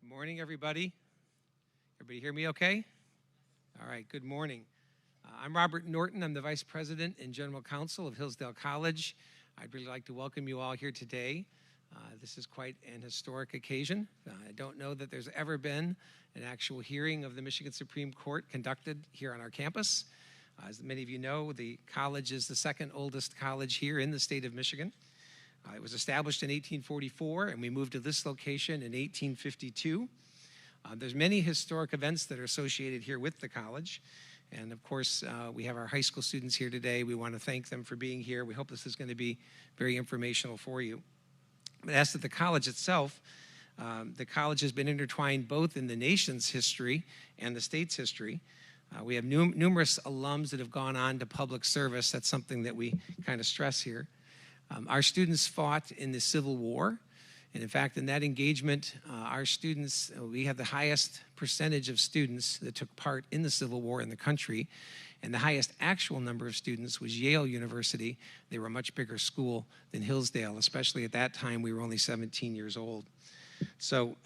Good morning, everybody. Everybody hear me okay? All right, good morning. I'm Robert Norton. I'm the Vice President and General Counsel of Hillsdale College. I'd really like to welcome you all here today. This is quite an historic occasion. I don't know that there's ever been an actual hearing of the Michigan Supreme Court conducted here on our campus. As many of you know, the college is the second oldest college here in the state of Michigan. It was established in 1844, and we moved to this location in 1852. There's many historic events that are associated here with the college. And of course, we have our high school students here today. We want to thank them for being here. We hope this is going to be very informational for you. But as to the college itself, the college has been intertwined both in the nation's history and the state's history. We have numerous alums that have gone on to public service. That's something that we kind of stress here. Our students fought in the Civil War. And in fact, in that engagement, our students, we have the highest percentage of students that took part in the Civil War in the country. And the highest actual number of students was Yale University. They were a much bigger school than Hillsdale, especially at that time. We were only 17 years old. So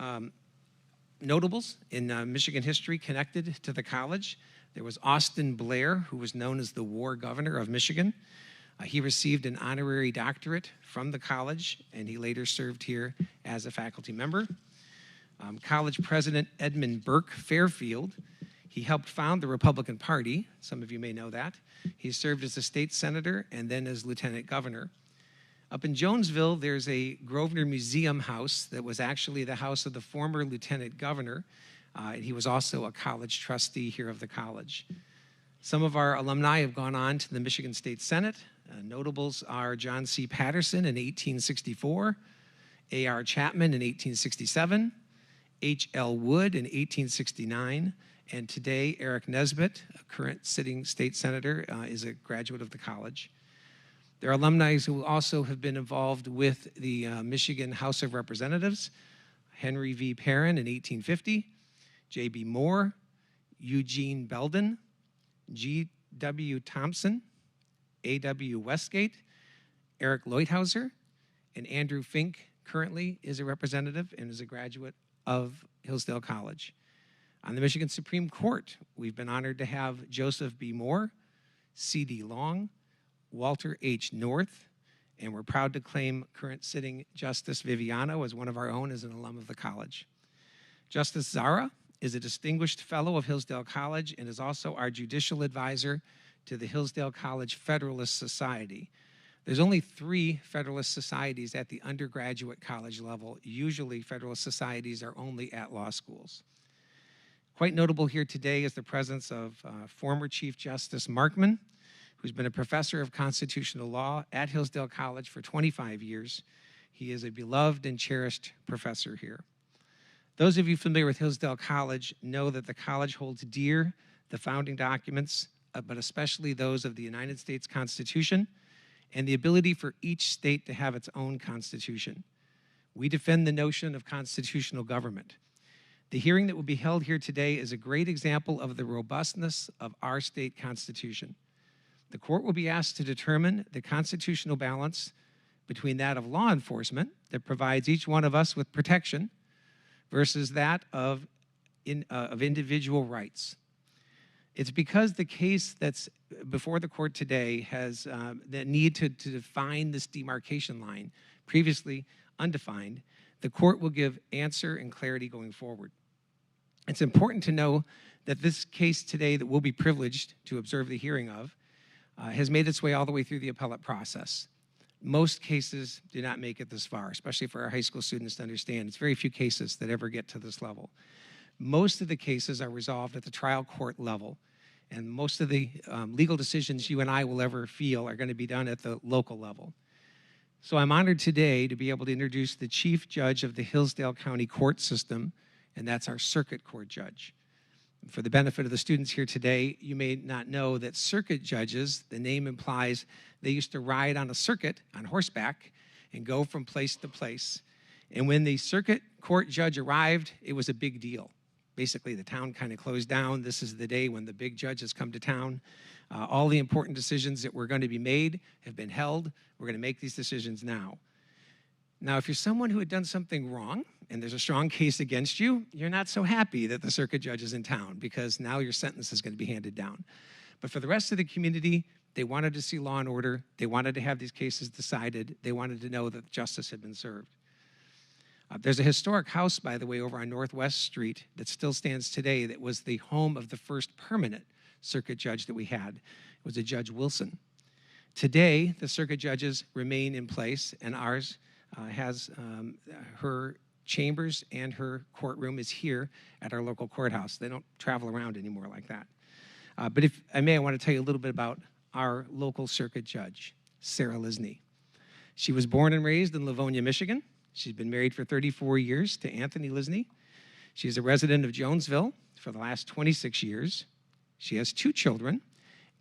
notables in Michigan history connected to the college. There was Austin Blair, who was known as the War Governor of Michigan. He received an honorary doctorate from the college, and he later served here as a faculty member. College President Edmund Burke Fairfield, he helped found the Republican Party. Some of you may know that. He served as a state senator and then as lieutenant governor. Up in Jonesville, there's a Grosvenor Museum house that was actually the house of the former lieutenant governor. He was also a college trustee here of the college. Some of our alumni have gone on to the Michigan State Senate. Notables are John C. Patterson in 1864, A.R. Chapman in 1867, H.L. Wood in 1869, and today Eric Nesbitt, a current sitting state senator, is a graduate of the college. There are alumni who also have been involved with the Michigan House of Representatives, Henry V. Perrin in 1850, J.B. Moore, Eugene Belden, G.W. Thompson, A.W. Westgate, Eric Leuthauser, and Andrew Fink currently is a representative and is a graduate of Hillsdale College. On the Michigan Supreme Court, we've been honored to have Joseph B. Moore, C.D. Long, Walter H. North, and we're proud to claim current sitting Justice VIVIANO as one of our own as an alum of the college. Justice ZAHRA is a distinguished fellow of Hillsdale College and is also our judicial advisor to the Hillsdale College Federalist Society. There's only 3 Federalist Societies at the undergraduate college level. Usually, Federalist Societies are only at law schools. Quite notable here today is the presence of former Chief Justice Markman, who's been a professor of constitutional law at Hillsdale College for 25 years. He is a beloved and cherished professor here. Those of you familiar with Hillsdale College know that the college holds dear the founding documents, but especially those of the United States Constitution and the ability for each state to have its own constitution. We defend the notion of constitutional government. The hearing that will be held here today is a great example of the robustness of our state constitution. The court will be asked to determine the constitutional balance between that of law enforcement that provides each one of us with protection versus that of individual rights. It's because the case that's before the court today has the need to define this demarcation line, previously undefined. The court will give answer and clarity going forward. It's important to know that this case today that we'll be privileged to observe the hearing of has made its way all the way through the appellate process. Most cases do not make it this far, especially for our high school students to understand. It's very few cases that ever get to this level. Most of the cases are resolved at the trial court level, and most of the legal decisions you and I will ever feel are going to be done at the local level. So I'm honored today to be able to introduce the chief judge of the Hillsdale County Court System, and that's our circuit court judge. For the benefit of the students here today, you may not know that circuit judges, the name implies they used to ride on a circuit on horseback and go from place to place. And when the circuit court judge arrived, it was a big deal. Basically, the town kind of closed down. This is the day when the big judges come to town. All the important decisions that were going to be made have been held. We're going to make these decisions now. Now, if you're someone who had done something wrong and there's a strong case against you, you're not so happy that the circuit judge is in town because now your sentence is going to be handed down. But for the rest of the community, they wanted to see law and order. They wanted to have these cases decided. They wanted to know that justice had been served. There's a historic house, by the way, over on Northwest Street that still stands today that was the home of the first permanent circuit judge that we had. It was a Judge Wilson. Today, the circuit judges remain in place, and ours has her chambers and her courtroom is here at our local courthouse. They don't travel around anymore like that. But if I may, I want to tell you a little bit about our local circuit judge, Sarah Lisney. She was born and raised in Livonia, Michigan. She's been married for 34 years to Anthony Lisney. She's a resident of Jonesville for the last 26 years. She has 2 children,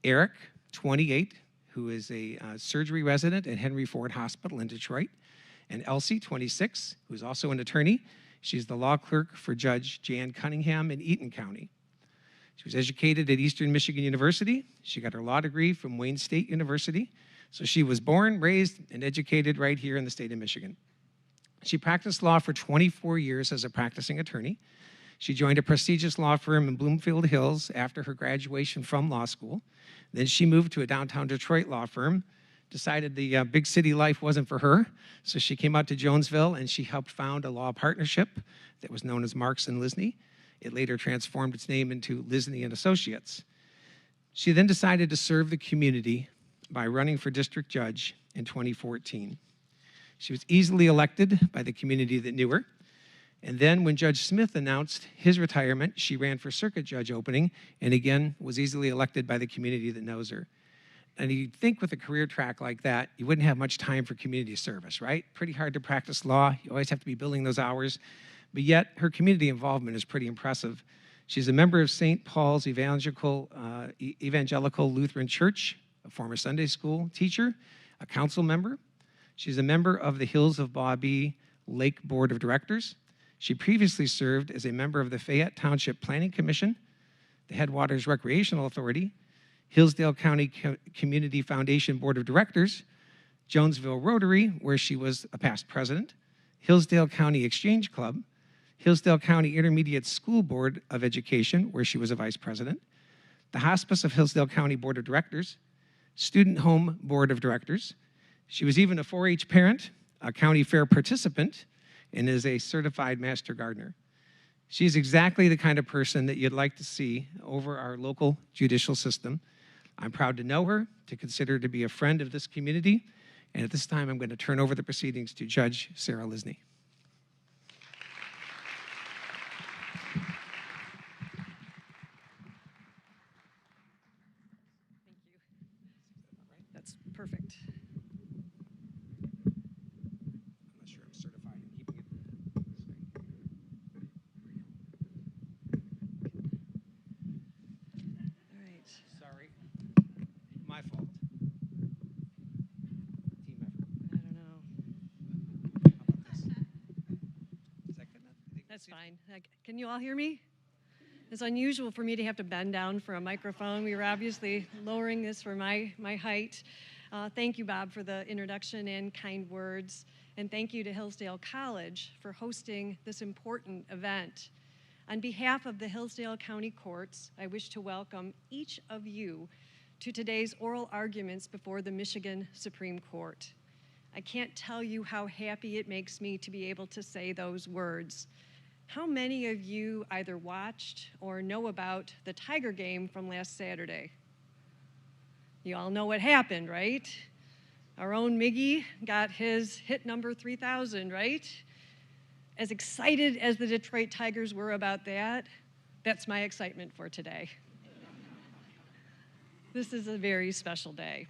Eric, 28, who is a surgery resident at Henry Ford Hospital in Detroit, and Elsie, 26, who's also an attorney. She's the law clerk for Judge Jan Cunningham in Eaton County. She was educated at Eastern Michigan University. She got her law degree from Wayne State University. So she was born, raised, and educated right here in the state of Michigan. She practiced law for 24 years as a practicing attorney. She joined a prestigious law firm in Bloomfield Hills after her graduation from law school. Then she moved to a downtown Detroit law firm, decided the big city life wasn't for her, so she came out to Jonesville and she helped found a law partnership that was known as Marks and Lisney. It later transformed its name into Lisney and Associates. She then decided to serve the community by running for district judge in 2014. She was easily elected by the community that knew her. And then when Judge Smith announced his retirement, she ran for circuit judge opening and again was easily elected by the community that knows her. And you'd think with a career track like that, you wouldn't have much time for community service, right? Pretty hard to practice law. You always have to be building those hours. But yet, her community involvement is pretty impressive. She's a member of St. Paul's Evangelical Lutheran Church, a former Sunday school teacher, a council member. She's a member of the Hills of Bobby Lake Board of Directors. She previously served as a member of the Fayette Township Planning Commission, the Headwaters Recreational Authority, Hillsdale County Community Foundation Board of Directors, Jonesville Rotary, where she was a past president, Hillsdale County Exchange Club, Hillsdale County Intermediate School Board of Education, where she was a vice president, the Hospice of Hillsdale County Board of Directors, Student Home Board of Directors. She was even a 4-H parent, a county fair participant, and is a certified master gardener. She's exactly the kind of person that you'd like to see over our local judicial system. I'm proud to know her, to consider her to be a friend of this community, and at this time I'm going to turn over the proceedings to Judge Sarah Lisney. Perfect. I'm not sure I'm certified in keeping it. All right. Sorry. My fault. Team effort. I don't know. How about this? Is that good enough? That's fine. Can you all hear me? It's unusual for me to have to bend down for a microphone. We were obviously lowering this for my height. Thank you, Bob, for the introduction and kind words. And thank you to Hillsdale College for hosting this important event. On behalf of the Hillsdale County Courts, I wish to welcome each of you to today's oral arguments before the Michigan Supreme Court. I can't tell you how happy it makes me to be able to say those words. How many of you either watched or know about the Tiger game from last Saturday? You all know what happened, right? Our own Miggy got his hit number 3,000, right? As excited as the Detroit Tigers were about that, that's my excitement for today. This is a very special day.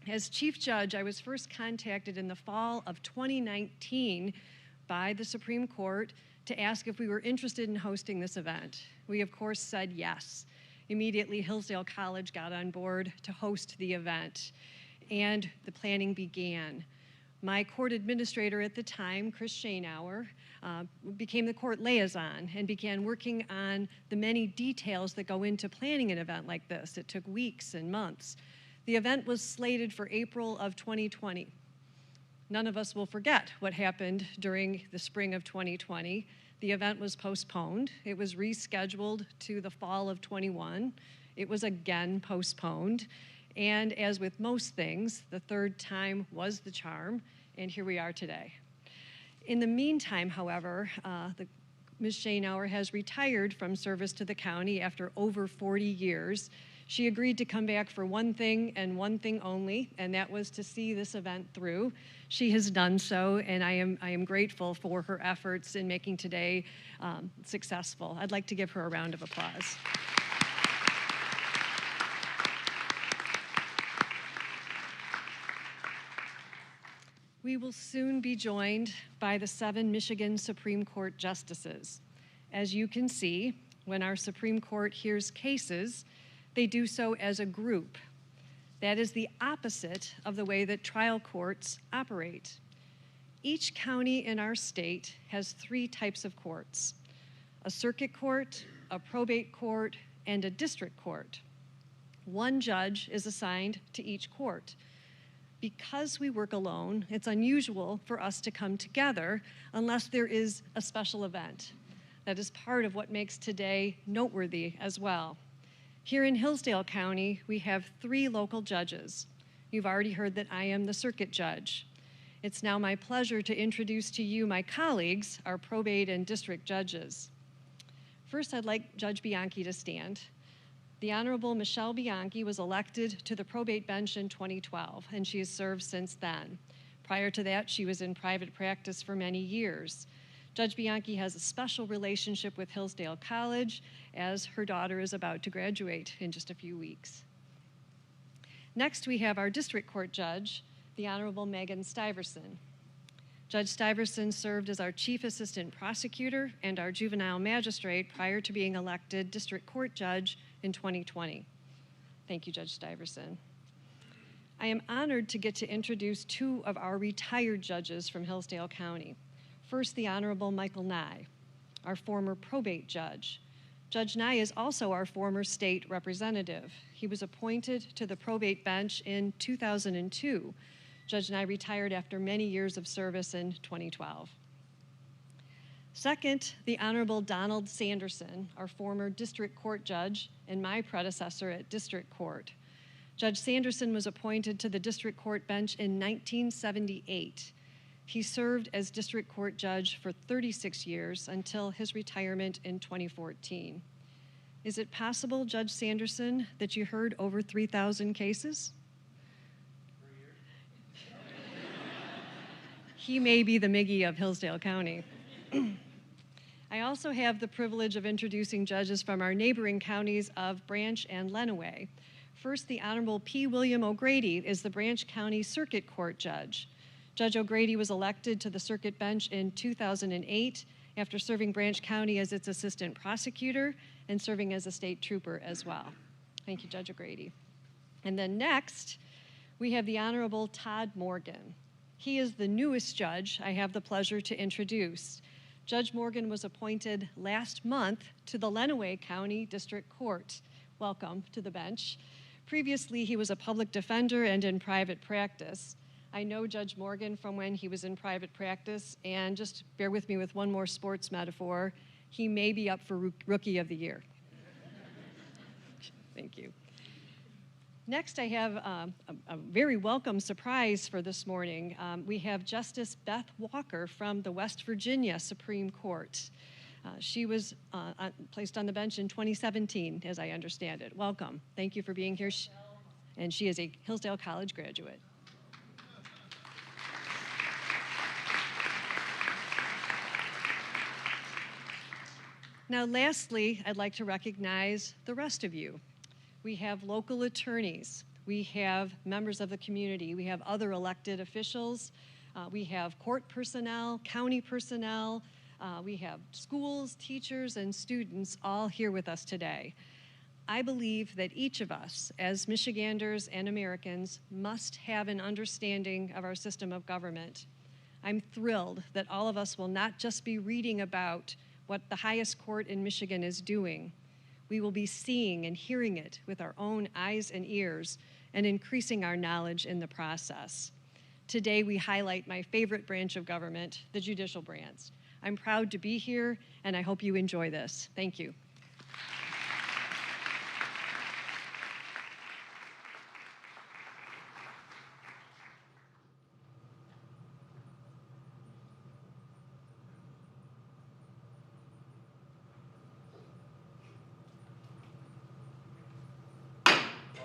As Chief Judge, I was first contacted in the fall of 2019 by the Supreme Court to ask if we were interested in hosting this event. We, of course, said yes. Immediately, Hillsdale College got on board to host the event, and the planning began. My court administrator at the time, Chris Schoenauer, became the court liaison and began working on the many details that go into planning an event like this. It took weeks and months. The event was slated for April of 2020. none of us will forget what happened during the spring of 2020. The event was postponed. It was rescheduled to the fall of 21. It was again postponed. And as with most things, the third time was the charm, and here we are today. In the meantime, however, Ms. Shainauer has retired from service to the county after over 40 years. She agreed to come back for one thing and one thing only, and that was to see this event through. She has done so, and I am grateful for her efforts in making today successful. I'd like to give her a round of applause. We will soon be joined by the 7 Michigan Supreme Court justices. As you can see, when our Supreme Court hears cases, they do so as a group. That is the opposite of the way that trial courts operate. Each county in our state has 3 types of courts: a circuit court, a probate court, and a district court. 1 judge is assigned to each court. Because we work alone, it's unusual for us to come together unless there is a special event. That is part of what makes today noteworthy as well. Here in Hillsdale County, we have 3 local judges. You've already heard that I am the circuit judge. It's now my pleasure to introduce to you my colleagues, our probate and district judges. First, I'd like Judge Bianchi to stand. The Honorable Michelle Bianchi was elected to the probate bench in 2012, and she has served since then. Prior to that, she was in private practice for many years. Judge Bianchi has a special relationship with Hillsdale College, as her daughter is about to graduate in just a few weeks. Next, we have our district court judge, the Honorable Megan Stiverson. Judge Stiverson served as our chief assistant prosecutor and our juvenile magistrate prior to being elected district court judge in 2020. Thank you, Judge Stiverson. I am honored to get to introduce 2 of our retired judges from Hillsdale County. First, the Honorable Michael Nye, our former probate judge. Judge Nye is also our former state representative. He was appointed to the probate bench in 2002. Judge Nye retired after many years of service in 2012. Second, the Honorable Donald Sanderson, our former district court judge and my predecessor at district court. Judge Sanderson was appointed to the district court bench in 1978. He served as district court judge for 36 years until his retirement in 2014. Is it possible, Judge Sanderson, that you heard over 3,000 cases? He may be the Miggy of Hillsdale County. I also have the privilege of introducing judges from our neighboring counties of Branch and Lenawee. First, the Honorable P. William O'Grady is the Branch County Circuit Court Judge. Judge O'Grady was elected to the circuit bench in 2008 after serving Branch County as its assistant prosecutor and serving as a state trooper as well. Thank you, Judge O'Grady. And then next, we have the Honorable Todd Morgan. He is the newest judge I have the pleasure to introduce. Judge Morgan was appointed last month to the Lenawee County District Court. Welcome to the bench. Previously, he was a public defender and in private practice. I know Judge Morgan from when he was in private practice, and just bear with me with one more sports metaphor, he may be up for Rookie of the Year. Thank you. Next, I have a very welcome surprise for this morning. We have Justice Beth Walker from the West Virginia Supreme Court. She was placed on the bench in 2017, as I understand it. Welcome. Thank you for being here. And she is a Hillsdale College graduate. Now, lastly, I'd like to recognize the rest of you. We have local attorneys, we have members of the community, we have other elected officials, we have court personnel, county personnel, we have schools, teachers, and students all here with us today. I believe that each of us, as Michiganders and Americans, must have an understanding of our system of government. I'm thrilled that all of us will not just be reading about what the highest court in Michigan is doing. We will be seeing and hearing it with our own eyes and ears and increasing our knowledge in the process. today we highlight my favorite branch of government, the judicial branch. I'm proud to be here, and I hope you enjoy this. Thank you.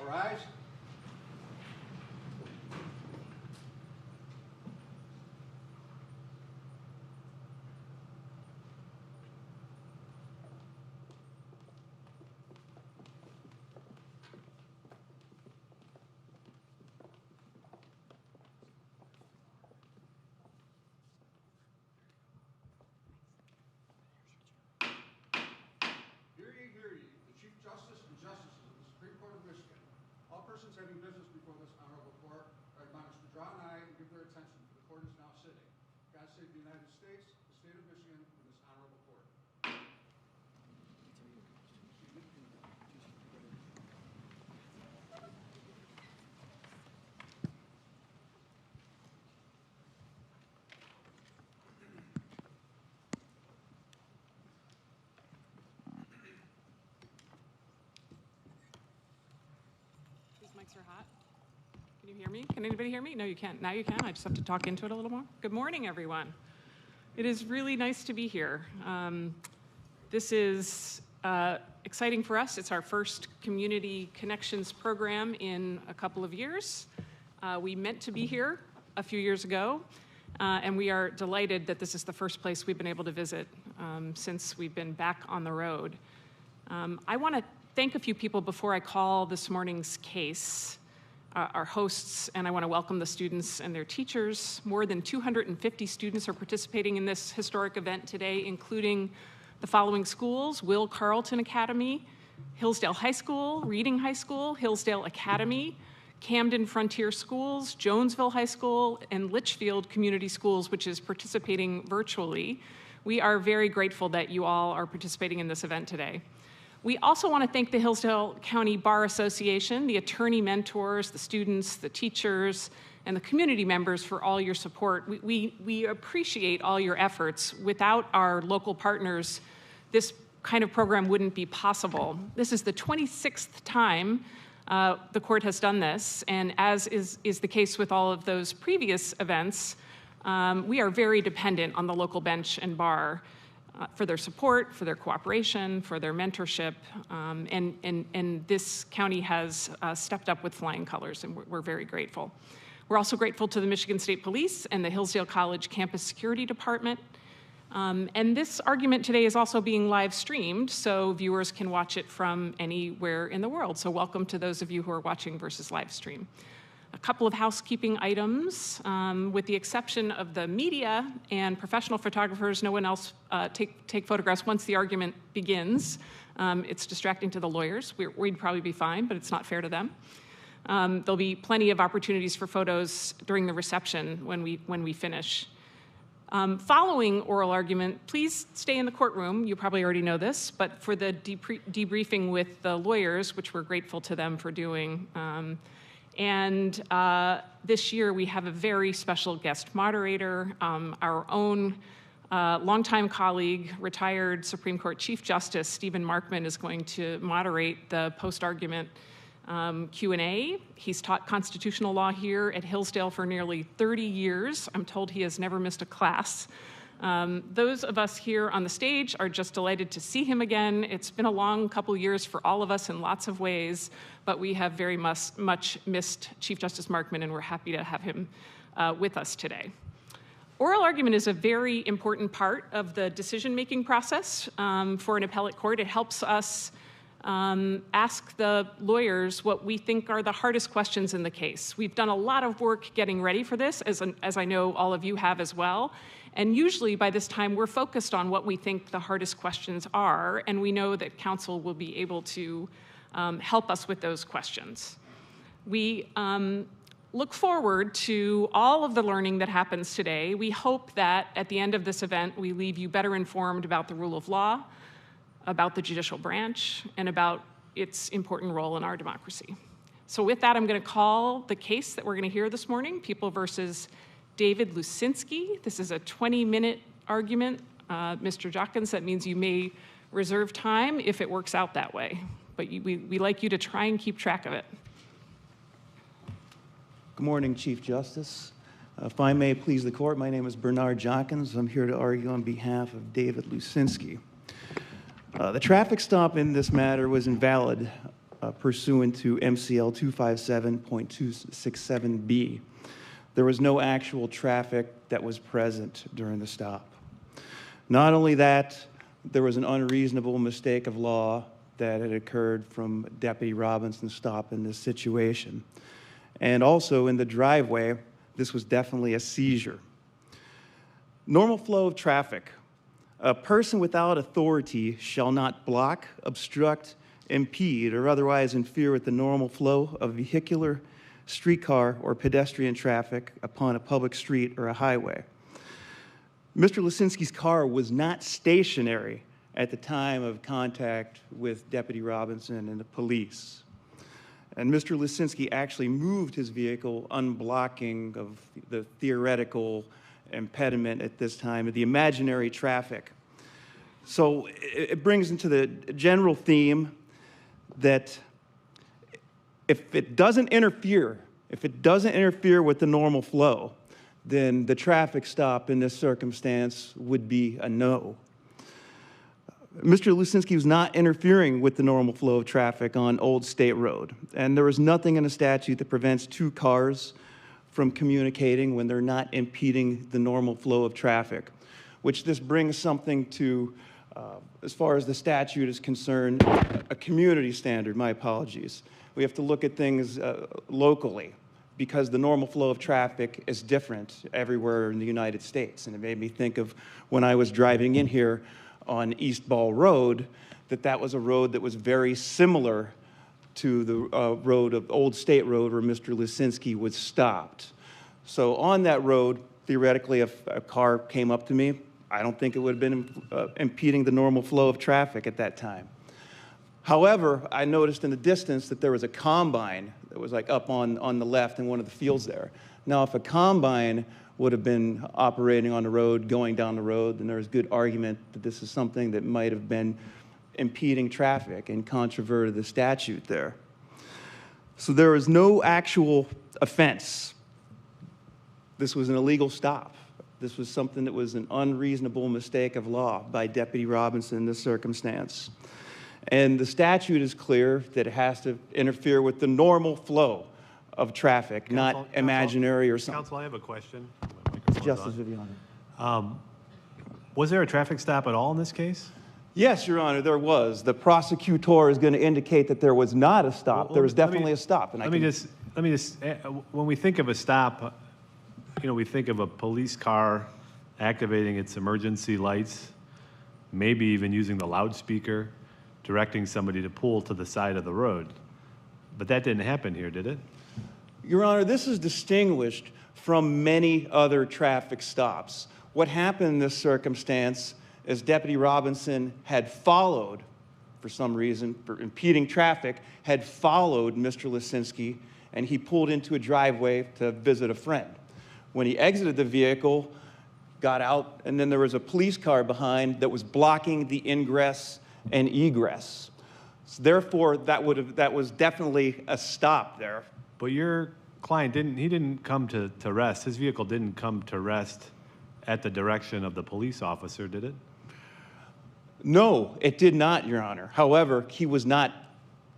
Rise. Hear ye, hear ye, the Chief Justice and Justices of the Supreme Court of Michigan. All persons having business before this honorable court are admonished to draw nigh and give their attention, for the court is now sitting. God save the United States, the state of Michigan, and this honorable court. These mics are hot. Can you hear me? Can anybody hear me? No, you can't. Now you can. I just have to talk into it a little more. Good morning, everyone. It is really nice to be here. This is exciting for us. It's our first Community Connections program in a couple of years. We meant to be here a few years ago, and we are delighted that this is the first place we've been able to visit since we've been back on the road. I want to thank a few people before I call this morning's case, our hosts, and I want to welcome the students and their teachers. More than 250 students are participating in this historic event today, including the following schools: Will Carleton Academy, Hillsdale High School, Reading High School, Hillsdale Academy, Camden Frontier Schools, Jonesville High School, and Litchfield Community Schools, which is participating virtually. We are very grateful that you all are participating in this event today. We also want to thank the Hillsdale County Bar Association, the attorney mentors, the students, the teachers, and the community members for all your support. We appreciate all your efforts. Without our local partners, this kind of program wouldn't be possible. This is the 26th time the court has done this, and as is the case with all of those previous events, we are very dependent on the local bench and bar for their support, for their cooperation, for their mentorship, and this county has stepped up with flying colors, and we're very grateful. We're also grateful to the Michigan State Police and the Hillsdale College Campus Security Department. And this argument today is also being live streamed, so viewers can watch it from anywhere in the world. So welcome to those of you who are watching versus live stream. A couple of housekeeping items. With the exception of the media and professional photographers, no one else take photographs once the argument begins. It's distracting to the lawyers. We'd probably be fine, but it's not fair to them. There'll be plenty of opportunities for photos during the reception when we finish. Following oral argument, please stay in the courtroom. You probably already know this, but for the debriefing with the lawyers, which we're grateful to them for doing. And this year we have a very special guest moderator, our own longtime colleague, retired Supreme Court Chief Justice Stephen Markman is going to moderate the post-argument Q&A. He's taught constitutional law here at Hillsdale for nearly 30 years. I'm told he has never missed a class. Those of us here on the stage are just delighted to see him again. It's been a long couple years for all of us in lots of ways, but we have very much missed Chief Justice Markman, and we're happy to have him with us today. Oral argument is a very important part of the decision-making process for an appellate court. It helps us ask the lawyers what we think are the hardest questions in the case. We've done a lot of work getting ready for this, as I know all of you have as well. And usually by this time, we're focused on what we think the hardest questions are, and we know that counsel will be able to help us with those questions. We look forward to all of the learning that happens today. We hope that at the end of this event, we leave you better informed about the rule of law, about the judicial branch, and about its important role in our democracy. So with that, I'm going to call the case that we're going to hear this morning, People versus David Lucinski. This is a 20-minute argument. Mr. Jocgens, that means you may reserve time if it works out that way. But we like you to try and keep track of it. Good morning, Chief Justice. If I may please the court, my name is Bernard Jocgens. I'm here to argue on behalf of David Lucinski. The traffic stop in this matter was invalid pursuant to MCL 257.267B. There was no actual traffic that was present during the stop. Not only that, there was an unreasonable mistake of law that had occurred from Deputy Robinson's stop in this situation. And also in the driveway, this was definitely a seizure. Normal flow of traffic. A person without authority shall not block, obstruct, impede, or otherwise interfere with the normal flow of vehicular, streetcar, or pedestrian traffic upon a public street or a highway. Mr. Lucinski's car was not stationary at the time of contact with Deputy Robinson and the police. And Mr. Lucinski actually moved his vehicle, unblocking of the theoretical impediment at this time of the imaginary traffic. So it brings into the general theme that if it doesn't interfere with the normal flow, then the traffic stop in this circumstance would be a no. Mr. Lucinski was not interfering with the normal flow of traffic on Old State Road, and there is nothing in the statute that prevents two cars from communicating when they're not impeding the normal flow of traffic, which this brings something to, as far as the statute is concerned, a community standard. My apologies. We have to look at things locally because the normal flow of traffic is different everywhere in the United States. And it made me think of when I was driving in here on East Ball Road, that was a road that was very similar to the road of Old State Road where Mr. Lucinski was stopped. So on that road, theoretically, if a car came up to me, I don't think it would have been impeding the normal flow of traffic at that time. However, I noticed in the distance that there was a combine that was like up on the left in one of the fields there. Now, if a combine would have been operating on the road, going down the road, then there's good argument that this is something that might have been impeding traffic and controverted the statute there. So there was no actual offense. This was an illegal stop. This was something that was an unreasonable mistake of law by Deputy Robinson in this circumstance. And the statute is clear that it has to interfere with the normal flow of traffic, not imaginary or something. Counsel, I have a question. Justice Viviano. Was there a traffic stop at all in this case? Yes, Your Honor, there was. The prosecutor is going to indicate that there was not a stop. There was definitely a stop. And let me just, when we think of a stop, we think of a police car activating its emergency lights, maybe even using the loudspeaker, directing somebody to pull to the side of the road. But that didn't happen here, did it? Your Honor, this is distinguished from many other traffic stops. What happened in this circumstance is Deputy Robinson had followed, for some reason, for impeding traffic, had followed Mr. Lucinski, and he pulled into a driveway to visit a friend. When he exited the vehicle, got out, and then there was a police car behind that was blocking the ingress and egress. So therefore, that was definitely a stop there. But your client didn't come to rest. His vehicle didn't come to rest at the direction of the police officer, did it? No, it did not, Your Honor. However, he was not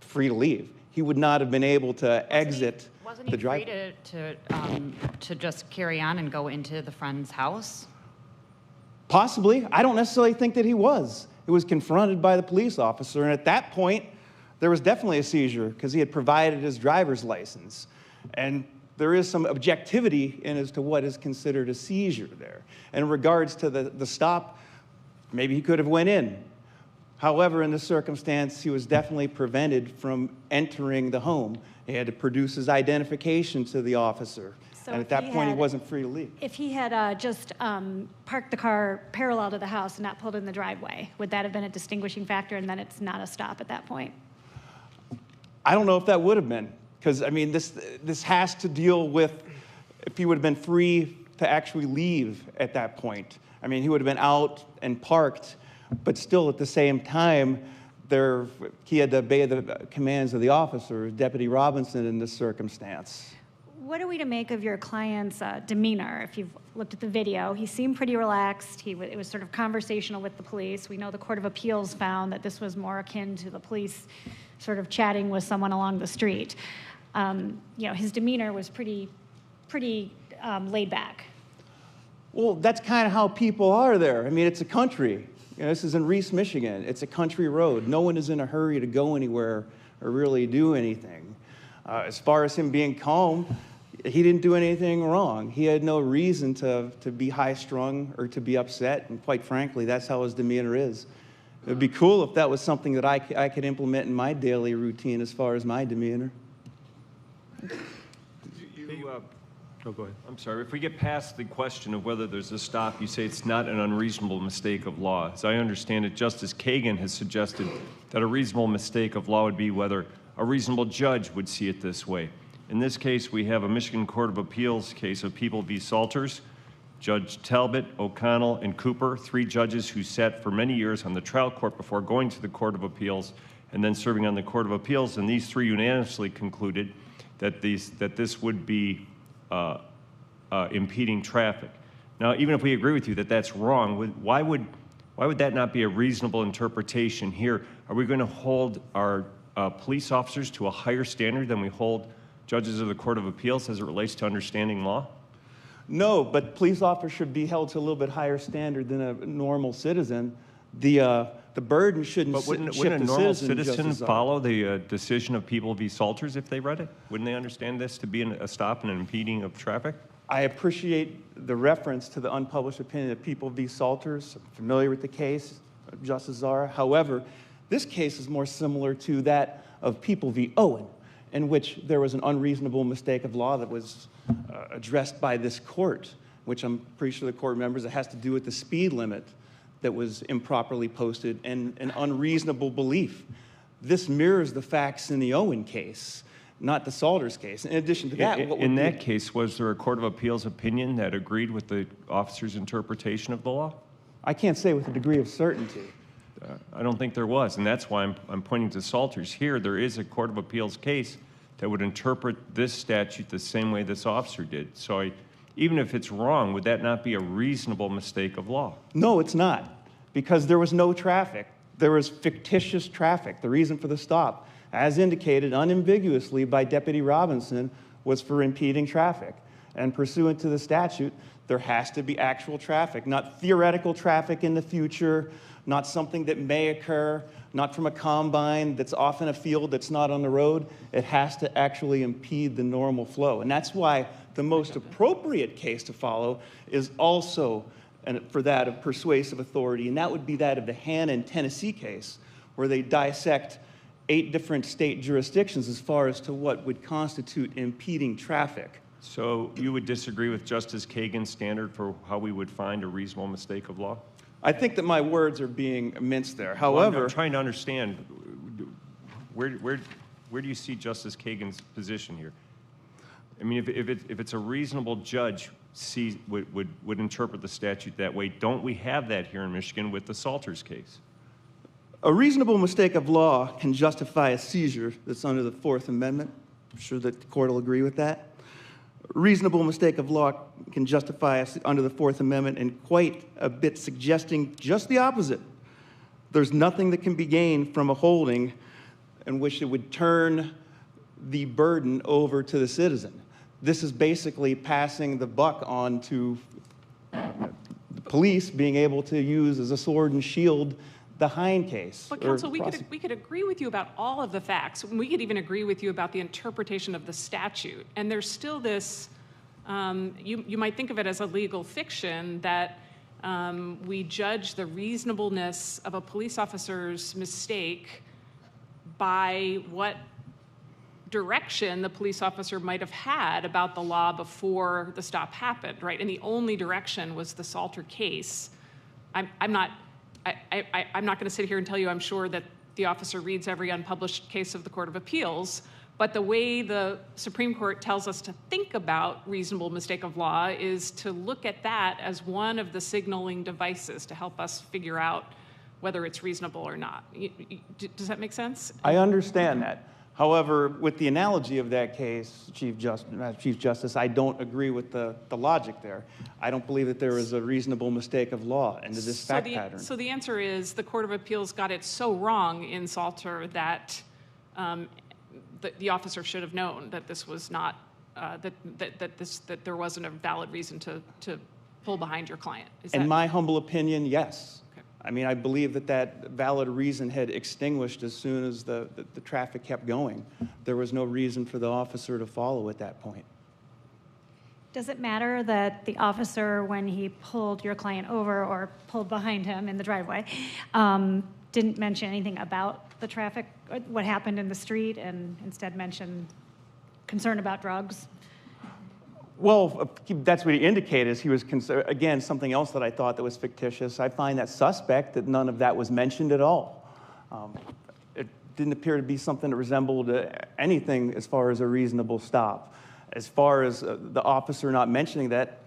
free to leave. He would not have been able to exit the driveway. Wasn't he free to just carry on and go into the friend's house? Possibly. I don't necessarily think that he was. He was confronted by the police officer, and at that point, there was definitely a seizure because he had provided his driver's license. And there is some objectivity in as to what is considered a seizure there. And in regards to the stop, maybe he could have went in. However, in this circumstance, he was definitely prevented from entering the home. He had to produce his identification to the officer. So and at that point, he wasn't free to leave. If he had just parked the car parallel to the house and not pulled in the driveway, would that have been a distinguishing factor, and then it's not a stop at that point? I don't know if that would have been. Because, I mean, this has to deal with if he would have been free to actually leave at that point. I mean, he would have been out and parked, but still at the same time, he had to obey the commands of the officer, Deputy Robinson, in this circumstance. What are we to make of your client's demeanor? If you've looked at the video, he seemed pretty relaxed. It was sort of conversational with the police. We know the Court of Appeals found that this was more akin to the police sort of chatting with someone along the street. His demeanor was pretty laid back. Well, that's kind of how people are there. I mean, it's a country. This is in Reese, Michigan. It's a country road. No one is in a hurry to go anywhere or really do anything. As far as him being calm, he didn't do anything wrong. He had no reason to be high-strung or to be upset, and quite frankly, that's how his demeanor is. It would be cool if that was something that I could implement in my daily routine as far as my demeanor. Oh, go ahead. I'm sorry, if we get past the question of whether there's a stop, you say it's not an unreasonable mistake of law. As I understand it, Justice Kagan has suggested that a reasonable mistake of law would be whether a reasonable judge would see it this way. In this case, we have a Michigan Court of Appeals case of People v. Salters. Judge Talbot, O'Connell, and Cooper, 3 judges who sat for many years on the trial court before going to the Court of Appeals and then serving on the Court of Appeals, and these 3 unanimously concluded that this would be impeding traffic. Now, even if we agree with you that that's wrong, why would that not be a reasonable interpretation here? Are we going to hold our police officers to a higher standard than we hold judges of the Court of Appeals as it relates to understanding law? No, but police officers should be held to a little bit higher standard than a normal citizen. The burden shouldn't But wouldn't shift a the normal citizen citizen follow the decision of People v. Salters if they read it? Wouldn't they understand this to be a stop and an impeding of traffic? I appreciate the reference to the unpublished opinion of People v. Salters. I'm familiar with the case, Justice ZAHRA. However, this case is more similar to that of People v. Owen, in which there was an unreasonable mistake of law that was addressed by this court, which I'm pretty sure the court remembers. It has to do with the speed limit that was improperly posted and an unreasonable belief. This mirrors the facts in the Owen case, not the Salters case. In addition to that, in that case, was there a Court of Appeals opinion that agreed with the officer's interpretation of the law? I can't say with a degree of certainty. I don't think there was, and that's why I'm pointing to Salters. Here, there is a Court of Appeals case that would interpret this statute the same way this officer did. So even if it's wrong, would that not be a reasonable mistake of law? No, it's not, because there was no traffic. There was fictitious traffic. The reason for the stop, as indicated unambiguously by Deputy Robinson, was for impeding traffic. And pursuant to the statute, there has to be actual traffic, not theoretical traffic in the future, not something that may occur, not from a combine that's off in a field that's not on the road. It has to actually impede the normal flow. And that's why the most appropriate case to follow is also for that of persuasive authority, and that would be that of the Hannon, Tennessee case, where they dissect 8 different state jurisdictions as far as to what would constitute impeding traffic. So you would disagree with Justice Kagan's standard for how we would find a reasonable mistake of law? I think that my words are being minced there. However, well, I'm trying to understand, where do you see Justice Kagan's position here? I mean, if it's a reasonable judge would interpret the statute that way, don't we have that here in Michigan with the Salters case? A reasonable mistake of law can justify a seizure that's under the 4th Amendment. I'm sure that the court will agree with that. A reasonable mistake of law can justify us under the 4th Amendment, and quite a bit suggesting just the opposite. There's nothing that can be gained from a holding in which it would turn the burden over to the citizen. This is basically passing the buck on to the police being able to use as a sword and shield the Hine case. But counsel, we could agree with you about all of the facts. We could even agree with you about the interpretation of the statute. And there's still this, you might think of it as a legal fiction, that we judge the reasonableness of a police officer's mistake by what direction the police officer might have had about the law before the stop happened, right? And the only direction was the Salter case. I'm not going to sit here and tell you I'm sure that the officer reads every unpublished case of the Court of Appeals, But the way the Supreme Court tells us to think about reasonable mistake of law is to look at that as one of the signaling devices to help us figure out whether it's reasonable or not. Does that make sense? I understand that. However, with the analogy of that case, Chief Justice, I don't agree with the logic there. I don't believe that there is a reasonable mistake of law into this fact pattern. So the answer is the Court of Appeals got it so wrong in Salter that the officer should have known that this was not that there wasn't a valid reason to pull behind your client. In my humble opinion, yes. Okay. I mean, I believe that valid reason had extinguished as soon as the traffic kept going. There was no reason for the officer to follow at that point. Does it matter that the officer, when he pulled your client over or pulled behind him in the driveway, didn't mention anything about the traffic, what happened in the street, and instead mentioned concern about drugs? Well, that's what he indicated. He was concerned. Again, something else that I thought that was fictitious. I find that suspect that none of that was mentioned at all. It didn't appear to be something that resembled anything as far as a reasonable stop. As far as the officer not mentioning that,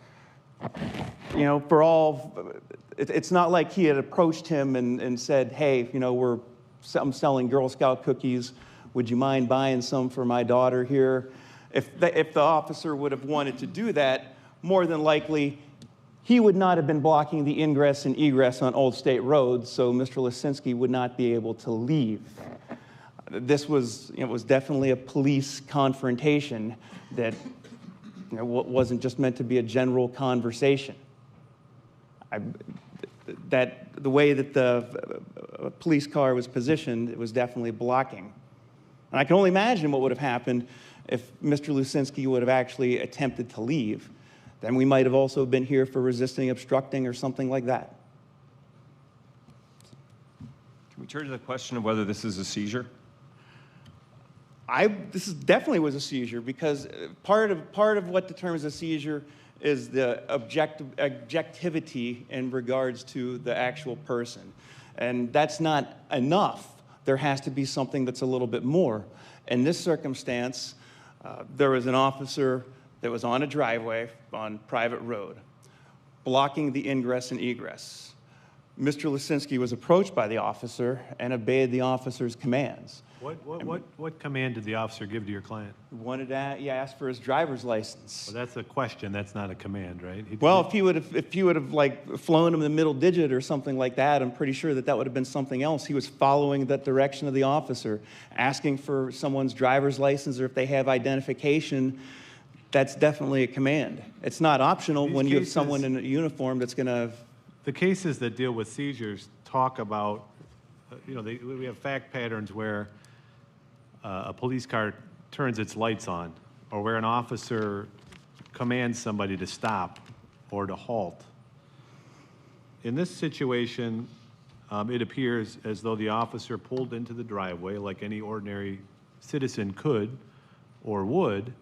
you know, it's not like he had approached him and said, hey, you know, I'm selling Girl Scout cookies. Would you mind buying some for my daughter here? If the officer would have wanted to do that, more than likely, he would not have been blocking the ingress and egress on Old State Road, so Mr. Lucinski would not be able to leave. This was, you know, was definitely a police confrontation that, you know, wasn't just meant to be a general conversation. The way that the police car was positioned, it was definitely blocking. And I can only imagine what would have happened if Mr. Lucinski would have actually attempted to leave. Then we might have also been here for resisting, obstructing, or something like that. Can we turn to the question of whether this is a seizure? This definitely was a seizure, because part of what determines a seizure is the objectivity in regards to the actual person. And that's not enough. There has to be something that's a little bit more. In this circumstance, there was an officer that was on a driveway on private road, blocking the ingress and egress. Mr. Lucinski was approached by the officer and obeyed the officer's commands. What command did the officer give to your client? He asked for his driver's license. Well, that's a question. That's not a command, right? Well, if he would have like flown him the middle digit or something like that, I'm pretty sure that would have been something else. He was following that direction of the officer, asking for someone's driver's license, or if they have identification. That's definitely a command. It's not optional when you have someone in a uniform that's going to. The cases that deal with seizures talk about, you know, we have fact patterns where a police car turns its lights on, or where an officer commands somebody to stop or to halt. In this situation, it appears as though the officer pulled into the driveway like any ordinary citizen could or would,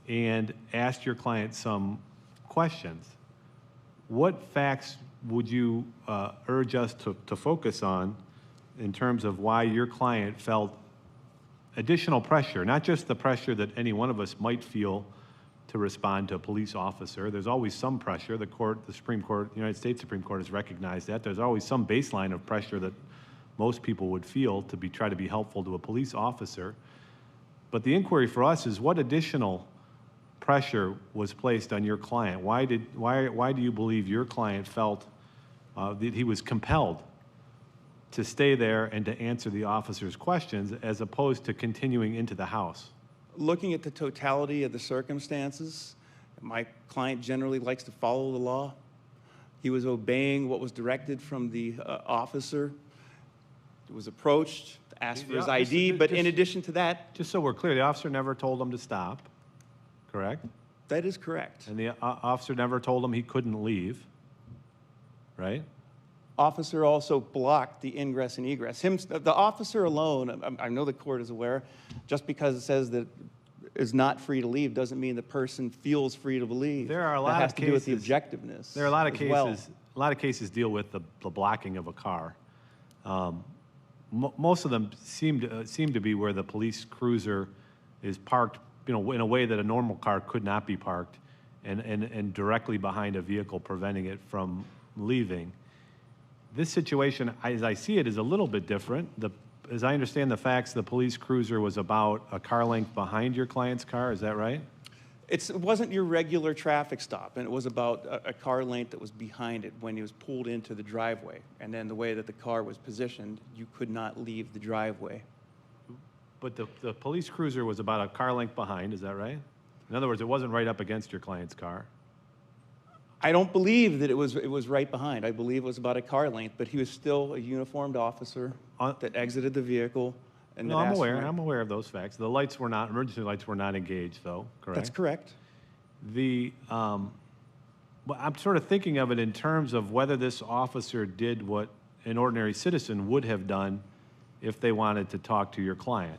and asked your client some questions. What facts would you urge us to focus on in terms of why your client felt additional pressure, not just the pressure that any one of us might feel to respond to a police officer? There's always some pressure. The Supreme Court, the United States Supreme Court has recognized that. There's always some baseline of pressure that most people would feel to try to be helpful to a police officer. But the inquiry for us is, what additional pressure was placed on your client? Why do you believe your client felt that he was compelled to stay there and to answer the officer's questions as opposed to continuing into the house? Looking at the totality of the circumstances, my client generally likes to follow the law. He was obeying what was directed from the officer. He was approached, asked for his ID, but in addition to that... Just so we're clear, the officer never told him to stop, correct? That is correct. And the officer never told him he couldn't leave, right? Officer also blocked the ingress and egress. The officer alone, I know the court is aware, just because it says that is not free to leave doesn't mean the person feels free to leave. There are a lot of cases. That has to do with the objectiveness. There are a lot of cases. A lot of cases deal with the blocking of a car. Most of them seem to be where the police cruiser is parked, in a way that a normal car could not be parked, and directly behind a vehicle, preventing it from leaving. This situation, as I see it, is a little bit different. As I understand the facts, the police cruiser was about a car length behind your client's car. Is that right? It wasn't your regular traffic stop, and it was about a car length that was behind it when he was pulled into the driveway. And then the way that the car was positioned, you could not leave the driveway. But the police cruiser was about a car length behind. Is that right? In other words, it wasn't right up against your client's car. I don't believe that it was right behind. I believe it was about a car length, but he was still a uniformed officer that exited the vehicle. And No, I'm aware. I'm aware of those facts. The lights were not, emergency lights were not engaged, though, correct? That's correct. But I'm sort of thinking of it in terms of whether this officer did what an ordinary citizen would have done if they wanted to talk to your client.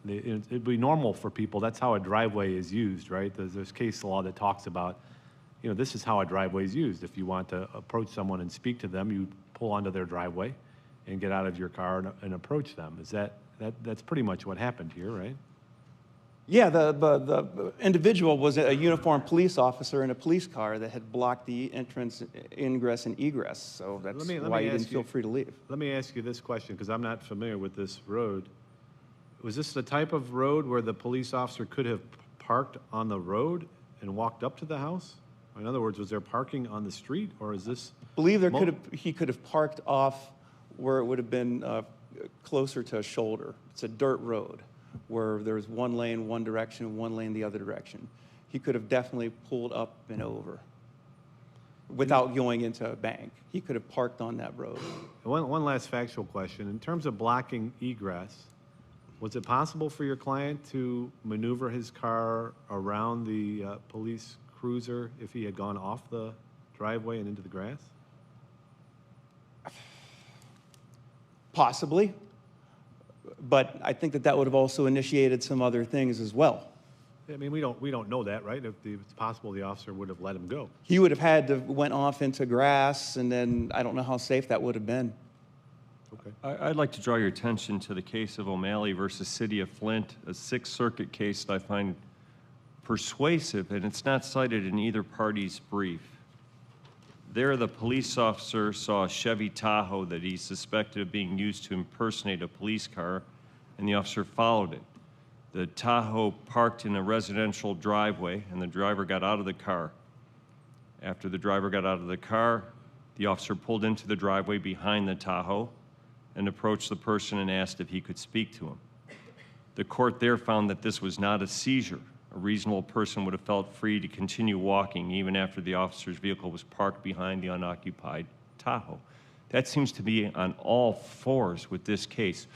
It'd be normal for people. That's how a driveway is used, right? There's case law that talks about, this is how a driveway is used. If you want to approach someone and speak to them, you pull onto their driveway and get out of your car and approach them. That's pretty much what happened here, right? Yeah, the individual was a uniformed police officer in a police car that had blocked the entrance, ingress, and egress. So that's why he didn't feel free to leave. Let me ask you this question, because I'm not familiar with this road. Was this the type of road where the police officer could have parked on the road and walked up to the house? In other words, was there parking on the street, or is this? I believe he could have parked off where it would have been closer to a shoulder. It's a dirt road where there's one lane one direction, one lane the other direction. He could have definitely pulled up and over without going into a bank. He could have parked on that road. One last factual question. In terms of blocking egress, was it possible for your client to maneuver his car around the police cruiser if he had gone off the driveway and into the grass? Possibly, but I think that would have also initiated some other things as well. I mean, we don't know that, right? If it's possible the officer would have let him go. He would have had to went off into grass, and then I don't know how safe that would have been. Okay. I'd like to draw your attention to the case of O'Malley versus City of Flint, a Sixth Circuit case that I find persuasive, and it's not cited in either party's brief. There, the police officer saw a Chevy Tahoe that he suspected of being used to impersonate a police car, and the officer followed it. The Tahoe parked in a residential driveway, and the driver got out of the car. After the driver got out of the car, the officer pulled into the driveway behind the Tahoe and approached the person and asked if he could speak to him. The court there found that this was not a seizure. A reasonable person would have felt free to continue walking even after the officer's vehicle was parked behind the unoccupied Tahoe. That seems to be on all fours with this case.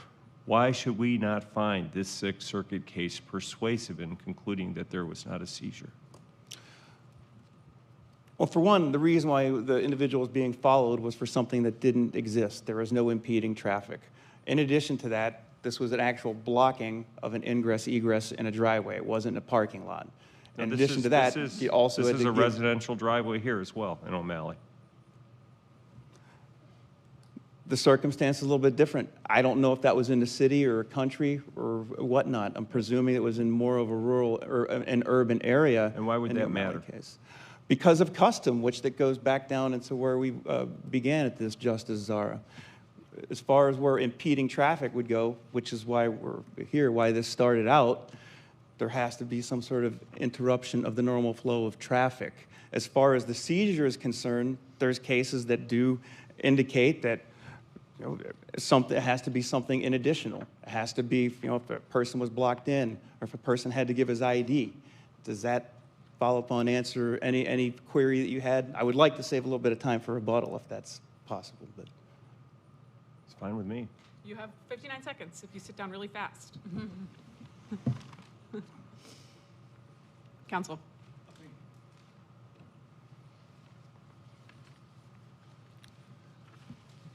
Why should we not find this Sixth Circuit case persuasive in concluding that there was not a seizure? Well, for one, the reason why the individual was being followed was for something that didn't exist. There was no impeding traffic. In addition to that, this was an actual blocking of an ingress, egress in a driveway. It wasn't a parking lot. In addition to that, he also had to This is a residential driveway here as well in O'Malley. The circumstance is a little bit different. I don't know if that was in the city or a country or whatnot. I'm presuming it was in more of a rural or an urban area. And why would that matter? Case. Because of custom, which that goes back down into where we began at this, Justice ZAHRA. As far as where impeding traffic would go, which is why we're here, why this started out, there has to be some sort of interruption of the normal flow of traffic. As far as the seizure is concerned, there's cases that do indicate that it has to be something in additional. It has to be, if a person was blocked in, or if a person had to give his ID. Does that follow up on answer any query that you had? I would like to save a little bit of time for rebuttal if that's possible, but. It's fine with me. You have 59 seconds if you sit down really fast. Counsel.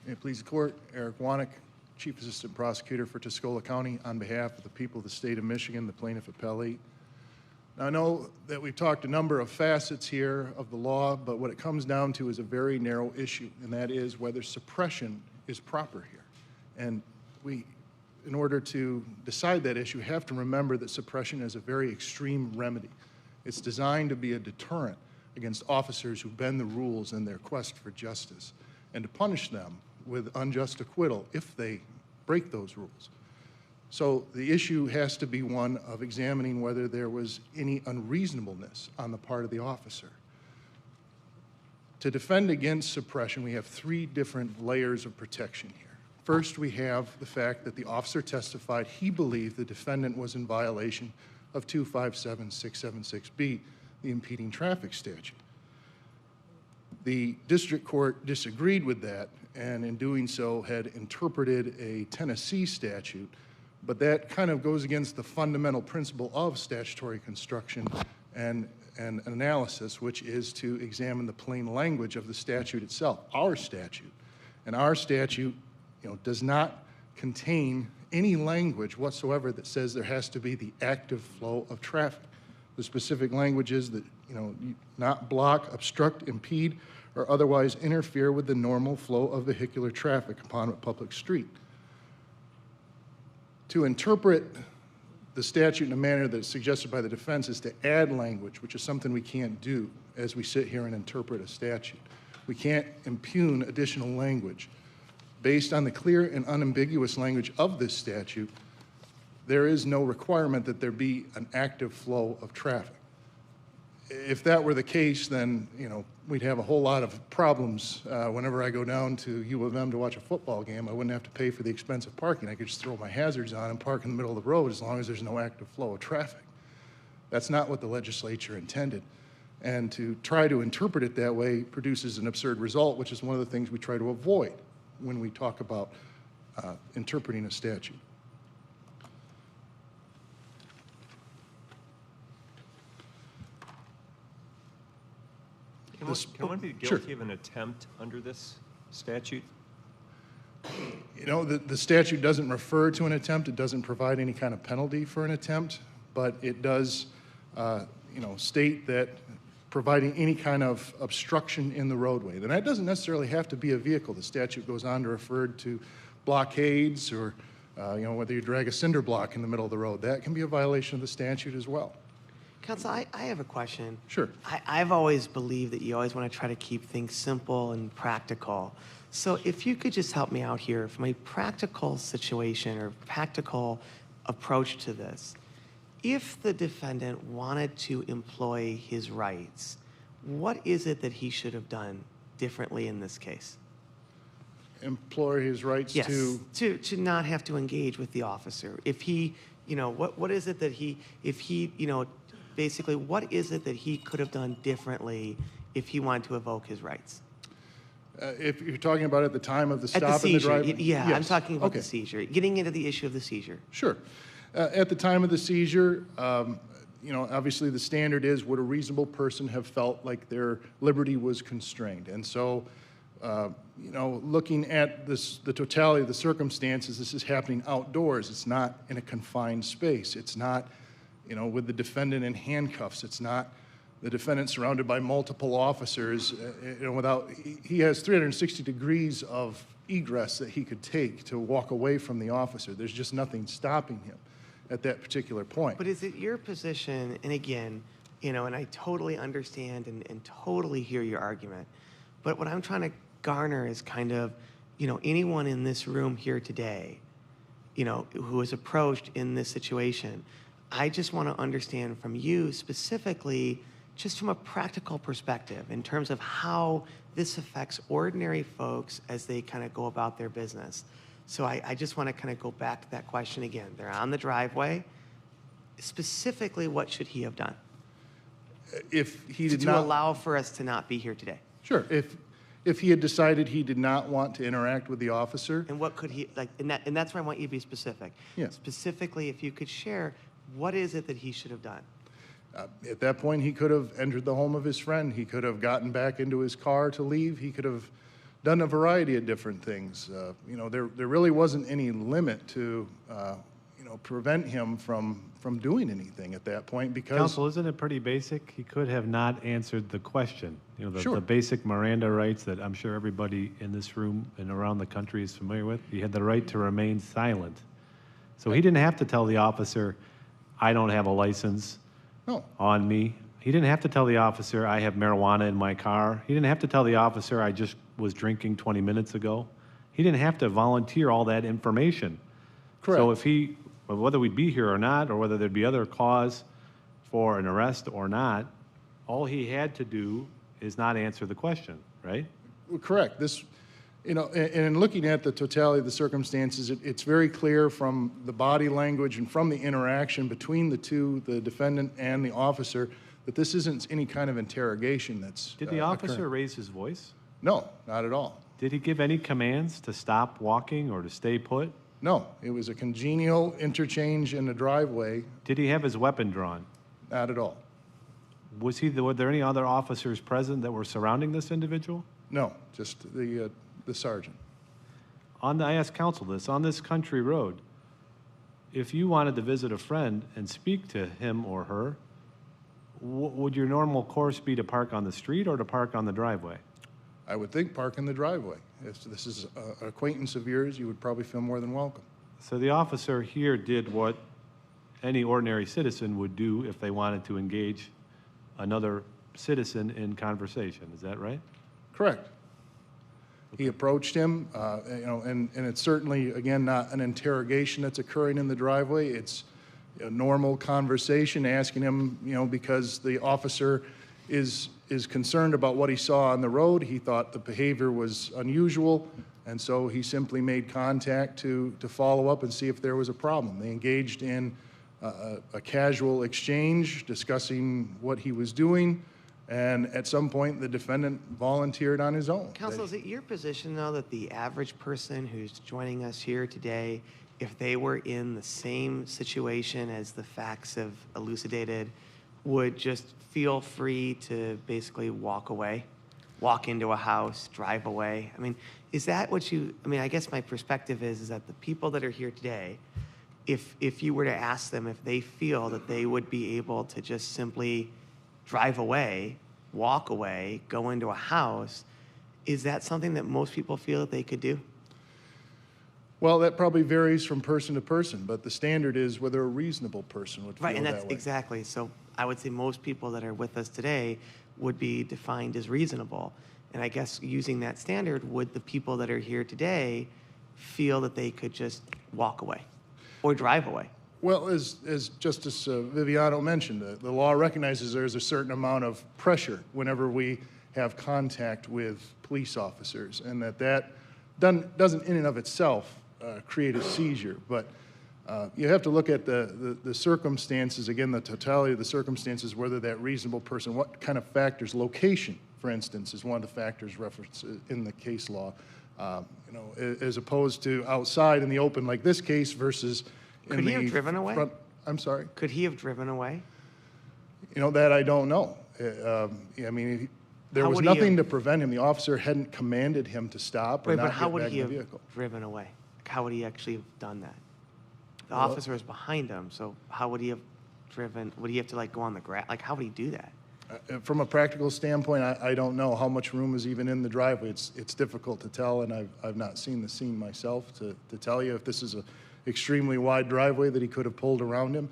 May it please the court, Eric Wanek, Chief Assistant Prosecutor for Tuscola County, on behalf of the people of the state of Michigan, the plaintiff appellee. Now, I know that we've talked a number of facets here of the law, but what it comes down to is a very narrow issue, and that is whether suppression is proper here. And in order to decide that issue, have to remember that suppression is a very extreme remedy. It's designed to be a deterrent against officers who bend the rules in their quest for justice and to punish them with unjust acquittal if they break those rules. So the issue has to be one of examining whether there was any unreasonableness on the part of the officer. To defend against suppression, we have three different layers of protection here. First, we have the fact that the officer testified he believed the defendant was in violation of 257676B, the impeding traffic statute. The district court disagreed with that, and in doing so had interpreted a Tennessee statute, but that kind of goes against the fundamental principle of statutory construction and analysis, which is to examine the plain language of the statute itself, our statute. And our statute, does not contain any language whatsoever that says there has to be the active flow of traffic. The specific language is that, not block, obstruct, impede, or otherwise interfere with the normal flow of vehicular traffic upon a public street. To interpret the statute in a manner that's suggested by the defense is to add language, which is something we can't do as we sit here and interpret a statute. We can't impugn additional language. Based on the clear and unambiguous language of this statute, there is no requirement that there be an active flow of traffic. If that were the case, then we'd have a whole lot of problems whenever I go down to U of M to watch a football game. I wouldn't have to pay for the expensive parking. I could just throw my hazards on and park in the middle of the road as long as there's no active flow of traffic. That's not what the legislature intended. And to try to interpret it that way produces an absurd result, which is one of the things we try to avoid when we talk about interpreting a statute. Can one be guilty of an attempt under this statute? The statute doesn't refer to an attempt. It doesn't provide any kind of penalty for an attempt, but it does, state that providing any kind of obstruction in the roadway. And that doesn't necessarily have to be a vehicle. The statute goes on to refer to blockades or, whether you drag a cinder block in the middle of the road. That can be a violation of the statute as well. Counsel, I have a question. Sure. I've always believed that you always want to try to keep things simple and practical. So if you could just help me out here from a practical situation or practical approach to this. If the defendant wanted to employ his rights, what is it that he should have done differently in this case? Employ his rights yes, to not have to engage with the officer. If he, what is it that basically, what is it that he could have done differently if he wanted to evoke his rights? If you're talking about at the time of the stop at the seizure, and the drive? yeah, Yes. I'm talking about Okay. the seizure. Getting into the issue of the seizure. Sure. At the time of the seizure, obviously the standard is, would a reasonable person have felt like their liberty was constrained? And so, looking at the totality of the circumstances, this is happening outdoors. It's not in a confined space. It's not, with the defendant in handcuffs. It's not the defendant surrounded by multiple officers. He has 360 degrees of egress that he could take to walk away from the officer. There's just nothing stopping him at that particular point. But is it your position, and again, and I totally understand and totally hear your argument, but what I'm trying to garner is kind of, anyone in this room here today, who is approached in this situation, I just want to understand from you specifically, just from a practical perspective, in terms of how this affects ordinary folks as they kind of go about their business. So I just want to kind of go back to that question again. They're on the driveway. Specifically, what should he have done? If he did to not allow for us to not be here today. Sure. If he had decided he did not want to interact with the officer. And what could he, and that's where I want you to be specific. Yeah. Specifically, if you could share, what is it that he should have done? At that point, he could have entered the home of his friend. He could have gotten back into his car to leave. He could have done a variety of different things. There really wasn't any limit to, prevent him from doing anything at that point because... Counsel, isn't it pretty basic? He could have not answered the question. Sure. The basic Miranda rights that I'm sure everybody in this room and around the country is familiar with. He had the right to remain silent. So he didn't have to tell the officer, I don't have a license No. on me. He didn't have to tell the officer, I have marijuana in my car. He didn't have to tell the officer, I just was drinking 20 minutes ago. He didn't have to volunteer all that information. Correct. So if he, whether we'd be here or not, or whether there'd be other cause for an arrest or not, all he had to do is not answer the question, right? Well, correct. This, you know, and in looking at the totality of the circumstances, it's very clear from the body language and from the interaction between the two, the defendant and the officer, that this isn't any kind of interrogation that's Did the officer occurring. raise his voice? No, not at all. Did he give any commands to stop walking or to stay put? No, it was a congenial interchange in the driveway. Did he have his weapon drawn? Not at all. Were there any other officers present that were surrounding this individual? No, just the sergeant. I asked counsel this, on this country road, if you wanted to visit a friend and speak to him or her, would your normal course be to park on the street or to park on the driveway? I would think park in the driveway. If this is an acquaintance of yours, you would probably feel more than welcome. So the officer here did what any ordinary citizen would do if they wanted to engage another citizen in conversation. Is that right? Correct. He approached him, you know, and it's certainly, again, not an interrogation that's occurring in the driveway. It's a normal conversation, asking him, you know, because the officer is concerned about what he saw on the road. He thought the behavior was unusual, and so he simply made contact to follow up and see if there was a problem. They engaged in a casual exchange, discussing what he was doing, and at some point, the defendant volunteered on his own. Counsel, is it your position, though, that the average person who's joining us here today, if they were in the same situation as the facts have elucidated, would just feel free to basically walk away, walk into a house, drive away? I mean, is that what you, I mean, I guess my perspective is that the people that are here today, if you were to ask them if they feel that they would be able to just simply drive away, walk away, go into a house, is that something that most people feel that they could do? Well, that probably varies from person to person, but the standard is whether a reasonable person would feel Right, and that that's way. exactly. So I would say most people that are with us today would be defined as reasonable. And I guess using that standard, would the people that are here today feel that they could just walk away or drive away? Well, as Justice Viviano mentioned, the law recognizes there's a certain amount of pressure whenever we have contact with police officers, and that doesn't in and of itself create a seizure. But you have to look at the circumstances, again, the totality of the circumstances, whether that reasonable person, what kind of factors, location, for instance, is one of the factors referenced in the case law, you know, as opposed to outside in the open like this case versus Could he have driven away? I'm sorry? Could he have driven away? You know, that I don't know. I mean, there How was would he nothing have- to prevent him. The officer hadn't commanded him to stop or Right, not but how get would back he in the have vehicle. driven away? Like, how would he actually have done that? The Well- officer was behind him, so how would he have driven? Would he have to like go on the grass? Like, how would he do that? From a practical standpoint, I don't know how much room is even in the driveway. It's difficult to tell, and I've not seen the scene myself to tell you if this is a extremely wide driveway that he could have pulled around him.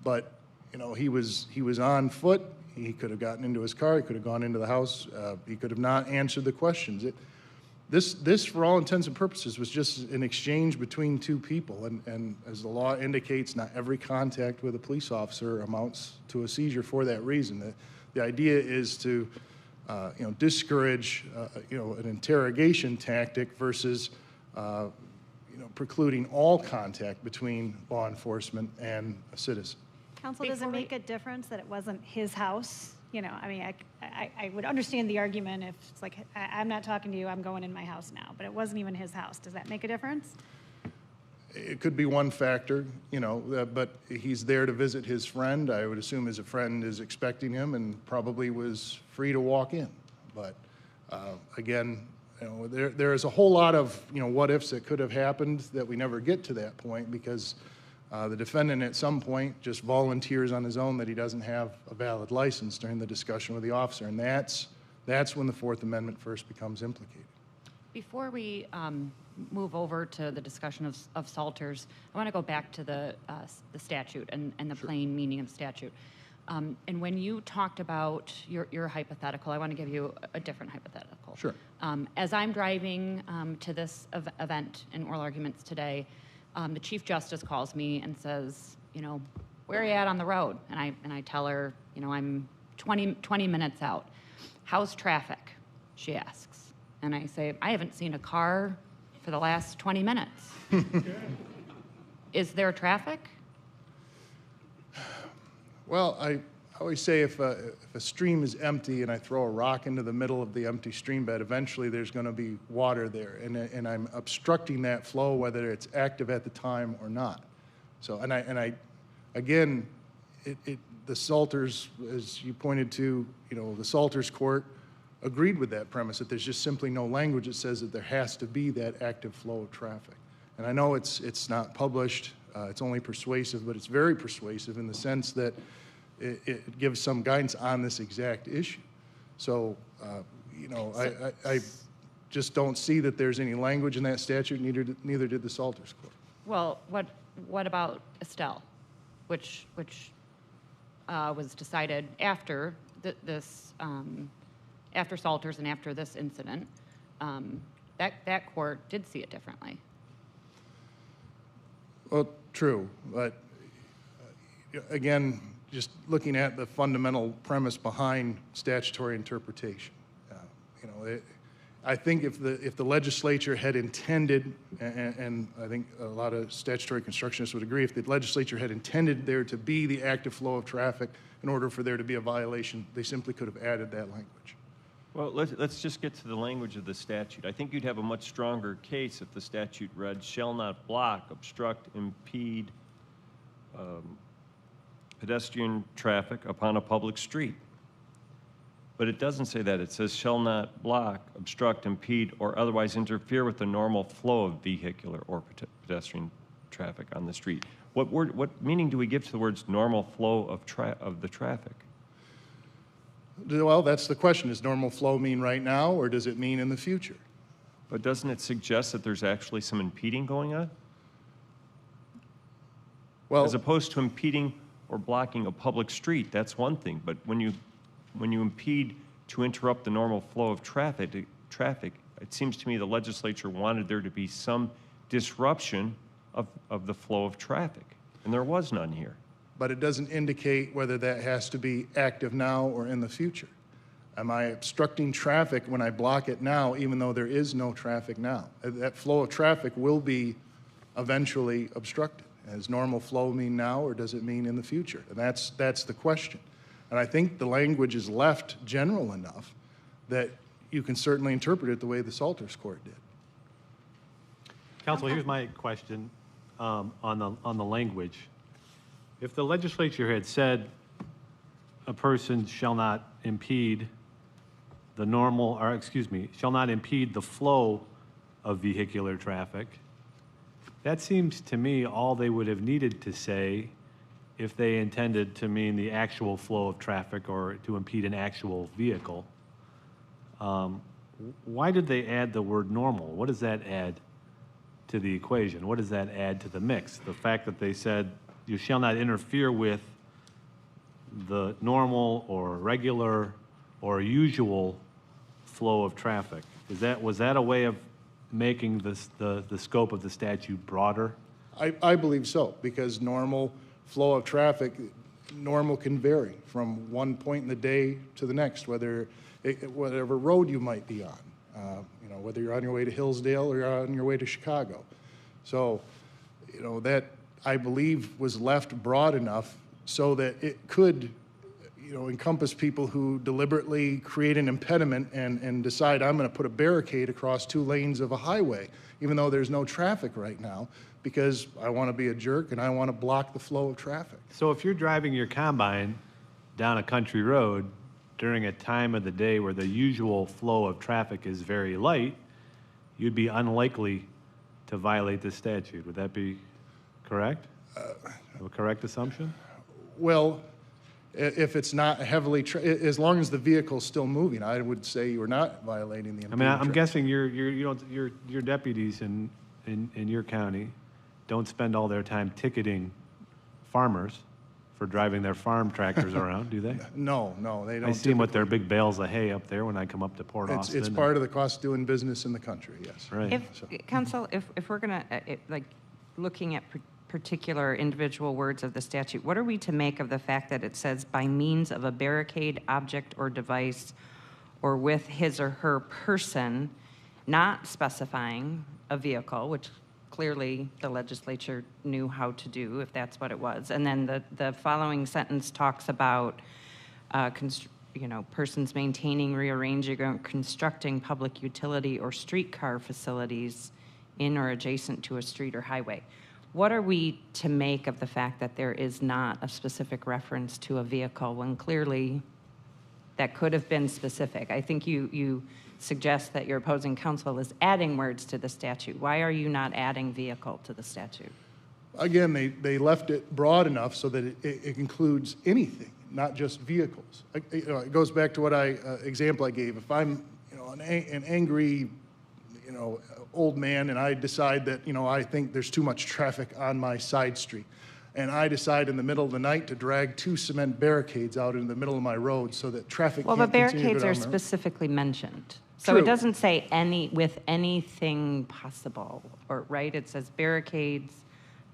But, you know, he was on foot. He could have gotten into his car. He could have gone into the house. He could have not answered the questions. This, for all intents and purposes, was just an exchange between two people. And as the law indicates, not every contact with a police officer amounts to a seizure for that reason. The idea is to, you know, discourage, you know, an interrogation tactic versus, you know, precluding all contact between law enforcement and a citizen. Counsel, does it make a difference that it wasn't his house? You know, I mean, I would understand the argument if it's like, I'm not talking to you, I'm going in my house now, but it wasn't even his house. Does that make a difference? It could be one factor, you know, but he's there to visit his friend. I would assume his friend is expecting him and probably was free to walk in. But again, you know, there is a whole lot of, you know, what ifs that could have happened that we never get to that point because the defendant at some point just volunteers on his own that he doesn't have a valid license during the discussion with the officer. And that's when the Fourth Amendment first becomes implicated. Before we move over to the discussion of Salters, I want to go back to the statute and the plain meaning of the statute. And when you talked about your hypothetical, I want to give you a different hypothetical. Sure. As I'm driving to this event in oral arguments today, the Chief Justice calls me and says, you know, where are you at on the road? And I tell her, you know, I'm 20 minutes out. How's traffic? She asks. And I say, I haven't seen a car for the last 20 minutes. Is there traffic? Well, I always say if a stream is empty and I throw a rock into the middle of the empty stream bed, eventually there's going to be water there, and I'm obstructing that flow whether it's active at the time or not. So, and I again, the Salters, as you pointed to, you know, the Salters court agreed with that premise that there's just simply no language that says that there has to be that active flow of traffic. And I know it's not published, it's only persuasive, but it's very persuasive in the sense that it gives some guidance on this exact issue. So, you know, I just don't see that there's any language in that statute, neither did the Salters court. Well, what about Estelle, which was decided after this, after Salters and after this incident? That court did see it differently. Well, true, but again, just looking at the fundamental premise behind statutory interpretation, you know, I think if the legislature had intended, and I think a lot of statutory constructionists would agree, if the legislature had intended there to be the active flow of traffic in order for there to be a violation, they simply could have added that language. Well, let's just get to the language of the statute. I think you'd have a much stronger case if the statute read, shall not block, obstruct, impede pedestrian traffic upon a public street. But it doesn't say that. It says shall not block, obstruct, impede, or otherwise interfere with the normal flow of vehicular or pedestrian traffic on the street. What meaning do we give to the words normal flow of the traffic? Well, that's the question. Does normal flow mean right now, or does it mean in the future? But doesn't it suggest that there's actually some impeding going on? Well, as opposed to impeding or blocking a public street, that's one thing. But when you impede to interrupt the normal flow of traffic, it seems to me the legislature wanted there to be some disruption of the flow of traffic, and there was none here. But it doesn't indicate whether that has to be active now or in the future. Am I obstructing traffic when I block it now, even though there is no traffic now? That flow of traffic will be eventually obstructed. Does normal flow mean now, or does it mean in the future? And that's the question. And I think the language is left general enough that you can certainly interpret it the way the Salters court did. Counsel, here's my question on the language. If the legislature had said a person shall not impede the normal, or excuse me, shall not impede the flow of vehicular traffic, that seems to me all they would have needed to say if they intended to mean the actual flow of traffic or to impede an actual vehicle. Why did they add the word normal? What does that add to the equation? What does that add to the mix? The fact that they said you shall not interfere with the normal or regular or usual flow of traffic. Was that a way of making the scope of the statute broader? I believe so, because normal flow of traffic, normal can vary from one point in the day to the next, whatever road you might be on, you know, whether you're on your way to Hillsdale or you're on your way to Chicago. So, you know, that I believe was left broad enough so that it could, you know, encompass people who deliberately create an impediment and decide I'm going to put a barricade across 2 lanes of a highway, even though there's no traffic right now, because I want to be a jerk and I want to block the flow of traffic. So if you're driving your combine down a country road during a time of the day where the usual flow of traffic is very light, you'd be unlikely to violate this statute. Would that be correct? A correct assumption? Well, If it's not heavily, as long as the vehicle's still moving, I would say you're not violating the I impeded mean, I'm traffic. guessing your deputies in your county don't spend all their time ticketing farmers for driving their farm tractors around, do they? No, they don't. I see them with their typically. big bales of hay up there when I come up to Port Austin. It's part of the cost of doing business in the country, yes. Right. Counsel, if we're going to, like, looking at particular individual words of the statute, what are we to make of the fact that it says by means of a barricade, object, or device, or with his or her person, not specifying a vehicle, which clearly the legislature knew how to do if that's what it was. And then the following sentence talks about persons maintaining, rearranging, or constructing public utility or streetcar facilities in or adjacent to a street or highway. What are we to make of the fact that there is not a specific reference to a vehicle when clearly that could have been specific? I think you suggest that your opposing counsel is adding words to the statute. Why are you not adding vehicle to the statute? Again, they left it broad enough so that it includes anything, not just vehicles. It goes back to what example I gave. If I'm an angry old man and I decide that I think there's too much traffic on my side street, and I decide in the middle of the night to drag 2 cement barricades out in the middle of my road so that traffic Well, can't but continue barricades to are go down the road. specifically mentioned. So True. it doesn't say with anything possible, or right? It says barricades,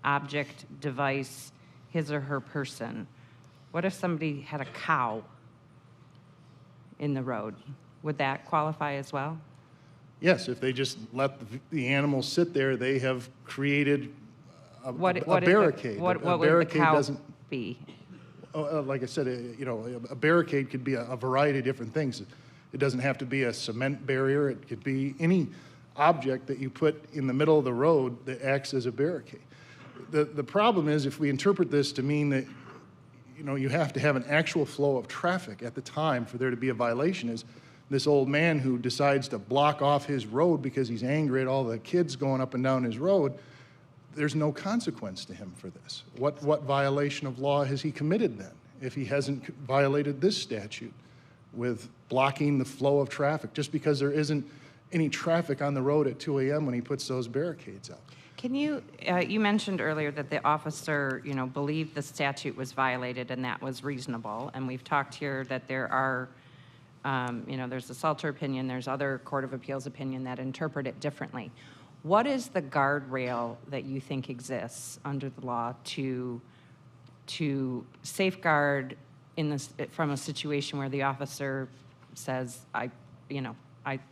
object, device, his or her person. What if somebody had a cow in the road? Would that qualify as well? Yes, if they just let the animals sit there, they have created a What barricade. What A would the barricade cow doesn't. be? Like I said, a barricade could be a variety of different things. It doesn't have to be a cement barrier. It could be any object that you put in the middle of the road that acts as a barricade. The problem is if we interpret this to mean that you have to have an actual flow of traffic at the time for there to be a violation, is this old man who decides to block off his road because he's angry at all the kids going up and down his road, there's no consequence to him for this. What violation of law has he committed then if he hasn't violated this statute with blocking the flow of traffic just because there isn't any traffic on the road at 2 a.m. when he puts those barricades out? Can you mentioned earlier that the officer, believed the statute was violated and that was reasonable. And we've talked here that there are, there's the Salter opinion, there's other Court of Appeals opinion that interpret it differently. What is the guardrail that you think exists under the law to safeguard from a situation where the officer says, I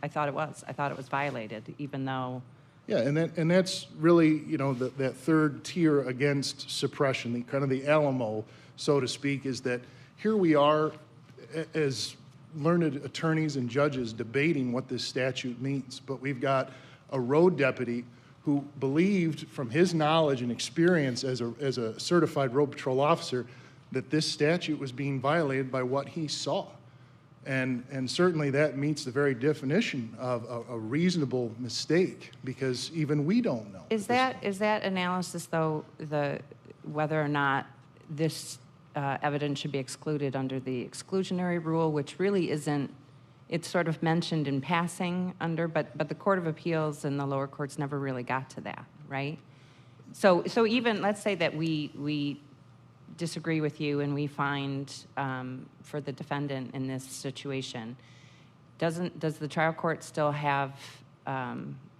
thought it was violated, even though. Yeah, and that's really, that third tier against suppression, the Alamo, so to speak, is that here we are as learned attorneys and judges debating what this statute means, but we've got a road deputy who believed from his knowledge and experience as a certified road patrol officer that this statute was being violated by what he saw. And certainly that meets the very definition of a reasonable mistake, because even we don't know. Is that analysis, though, whether or not this evidence should be excluded under the exclusionary rule, which really isn't, it's sort of mentioned in passing but the Court of Appeals and the lower courts never really got to that, right? So even, let's say that we disagree with you and we find for the defendant in this situation, does the trial court still have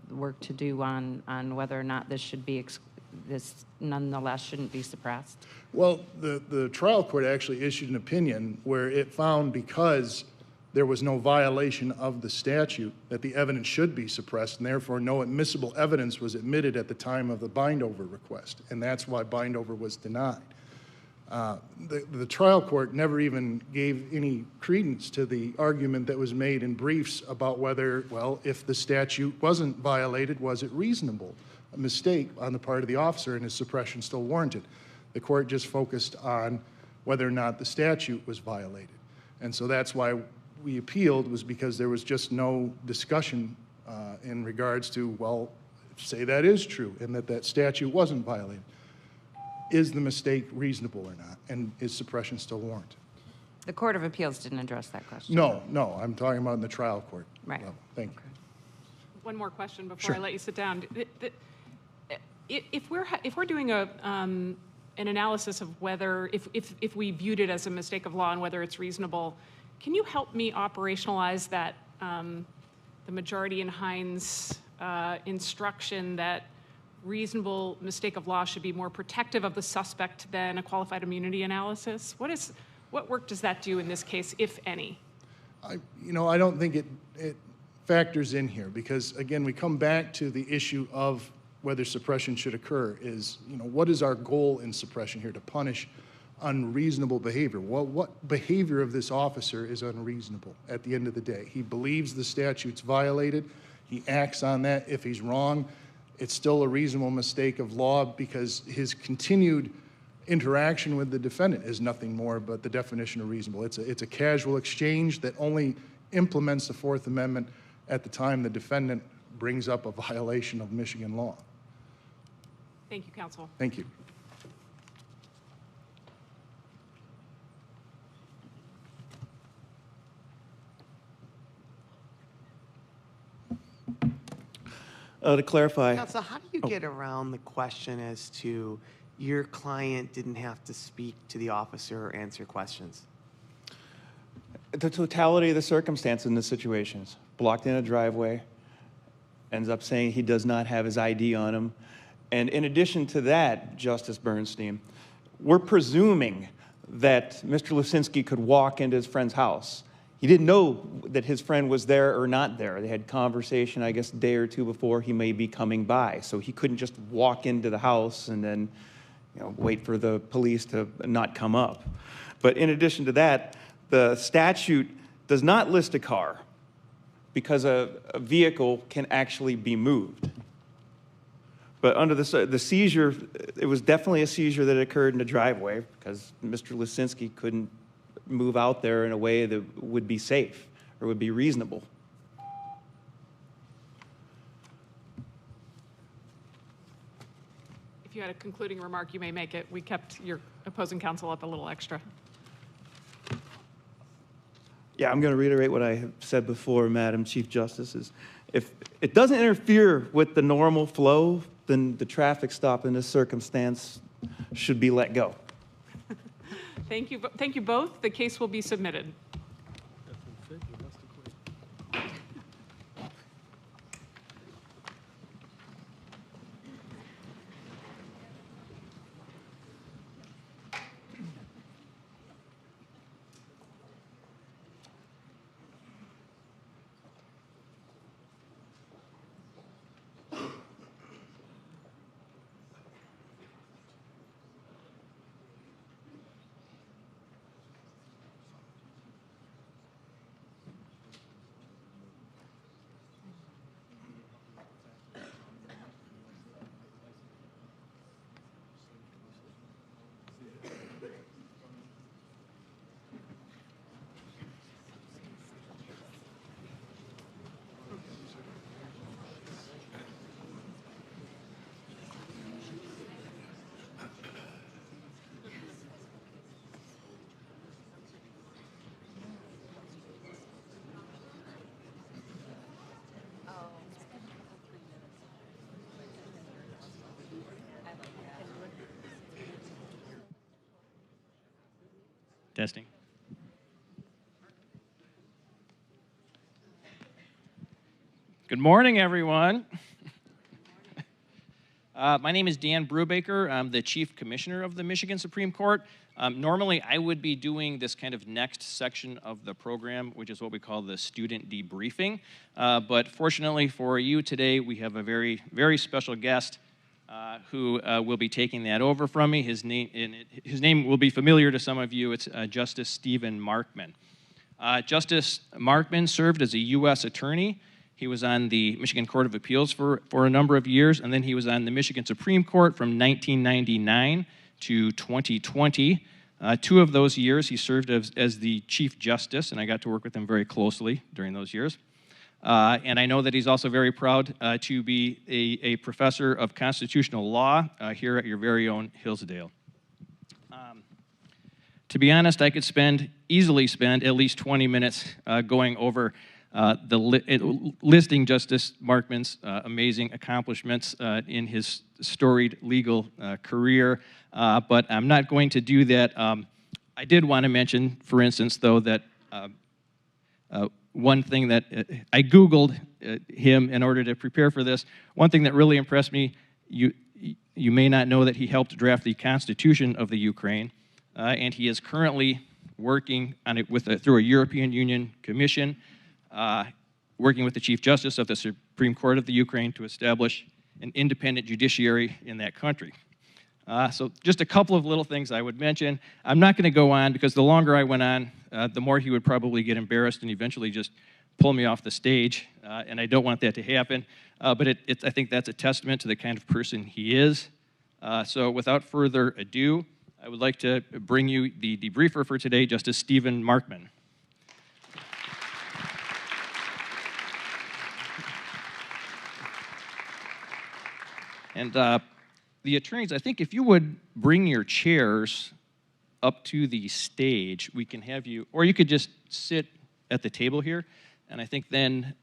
work to do on whether or not this should be this nonetheless shouldn't be suppressed? Well, the trial court actually issued an opinion where it found, because there was no violation of the statute, that the evidence should be suppressed, and therefore no admissible evidence was admitted at the time of the bindover request, and that's why bindover was denied. The trial court never even gave any credence to the argument that was made in briefs about whether, well, if the statute wasn't violated, was it reasonable? A mistake on the part of the officer and his suppression still warranted. The court just focused on whether or not the statute was violated. And so that's why we appealed, was because there was just no discussion in regards to, well, say that is true and that statute wasn't violated. Is the mistake reasonable or not? And is suppression still warranted? The Court of Appeals didn't address that question. No, no, I'm talking about in the trial court Right. level. Thank you. One more question before Sure. I let you sit down. If we're doing an analysis of whether, if we viewed it as a mistake of law and whether it's reasonable, can you help me operationalize that, the majority in Hines instruction that reasonable mistake of law should be more protective of the suspect than a qualified immunity analysis? What work does that do in this case, if any? I don't think it factors in here because, again, we come back to the issue of whether suppression should occur is, what is our goal in suppression here? To punish unreasonable behavior. What behavior of this officer is unreasonable at the end of the day? He believes the statute's violated. He acts on that. If he's wrong, it's still a reasonable mistake of law because his continued interaction with the defendant is nothing more but the definition of reasonable. It's a casual exchange that only implements the Fourth Amendment at the time the defendant brings up a violation of Michigan law. Thank you, counsel. Thank you. To clarify, Counsel, how do you get around the question as to your client didn't have to speak to the officer or answer questions? the totality of the circumstance in this situation is blocked in a driveway, ends up saying he does not have his ID on him. And in addition to that, Justice Bernstein, we're presuming that Mr. Lucinski could walk into his friend's house. He didn't know that his friend was there or not there. They had conversation, I guess, a day or two before he may be coming by. So he couldn't just walk into the house and then, wait for the police to not come up. But in addition to that, the statute does not list a car because a vehicle can actually be moved. But under the seizure, it was definitely a seizure that occurred in the driveway because Mr. Lucinski couldn't move out there in a way that would be safe or would be reasonable. If you had a concluding remark, you may make it. We kept your opposing counsel up a little extra. Yeah, I'm going to reiterate what I have said before, Madam Chief Justice, is if it doesn't interfere with the normal flow, then the traffic stop in this circumstance should be let go. Thank you both. The case will be submitted. Testing. Good morning, everyone. My name is Dan Brubaker. I'm the Chief Commissioner of the Michigan Supreme Court. Normally, I would be doing this kind of next section of the program, which is what we call the student debriefing. But fortunately for you today, we have a very, very special guest who will be taking that over from me. His name will be familiar to some of you. It's Justice Stephen Markman. Justice Markman served as a U.S. attorney. He was on the Michigan Court of Appeals for a number of years, and then he was on the Michigan Supreme Court from 1999 to 2020. 2 of those years, he served as the Chief Justice, and I got to work with him very closely during those years. And I know that he's also very proud to be a professor of constitutional law here at your very own Hillsdale. To be honest, I could spend easily spend at least 20 minutes going over listing Justice Markman's amazing accomplishments in his storied legal career, but I'm not going to do that. I did want to mention, for instance, though, that one thing that I Googled him in order to prepare for this. One thing that really impressed me, you may not know that he helped draft the Constitution of the Ukraine, and he is currently working on it through a European Union commission, working with the Chief Justice of the Supreme Court of the Ukraine to establish an independent judiciary in that country. So just a couple of little things I would mention. I'm not going to go on because the longer I went on, the more he would probably get embarrassed and eventually just pull me off the stage, and I don't want that to happen. But I think that's a testament to the kind of person he is. So without further ado, I would like to bring you the debriefer for today, Justice Stephen Markman. And the attorneys, I think if you would bring your chairs up to the stage, we can have you, or you could just sit at the table here, and I think then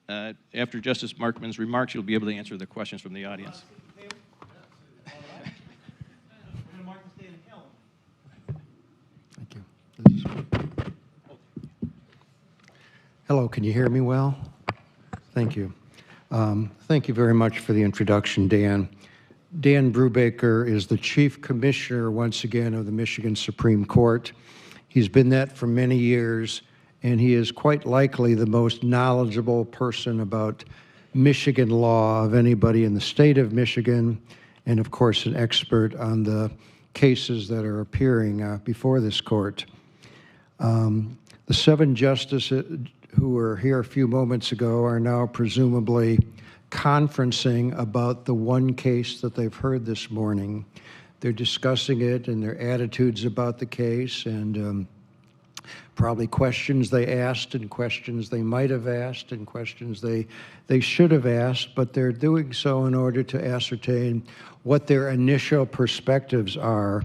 after Justice Markman's remarks, you'll be able to answer the questions from the audience. Thank you. Hello, can you hear me well? Thank you. Thank you very much for the introduction, Dan. Dan Brubaker is the Chief Commissioner, once again, of the Michigan Supreme Court. He's been that for many years, and he is quite likely the most knowledgeable person about Michigan law of anybody in the state of Michigan, and of course an expert on the cases that are appearing before this court. The 7 justices who were here a few moments ago are now presumably conferencing about the one case that they've heard this morning. They're discussing it and their attitudes about the case, and probably questions they asked and questions they might have asked and questions they should have asked, but they're doing so in order to ascertain what their initial perspectives are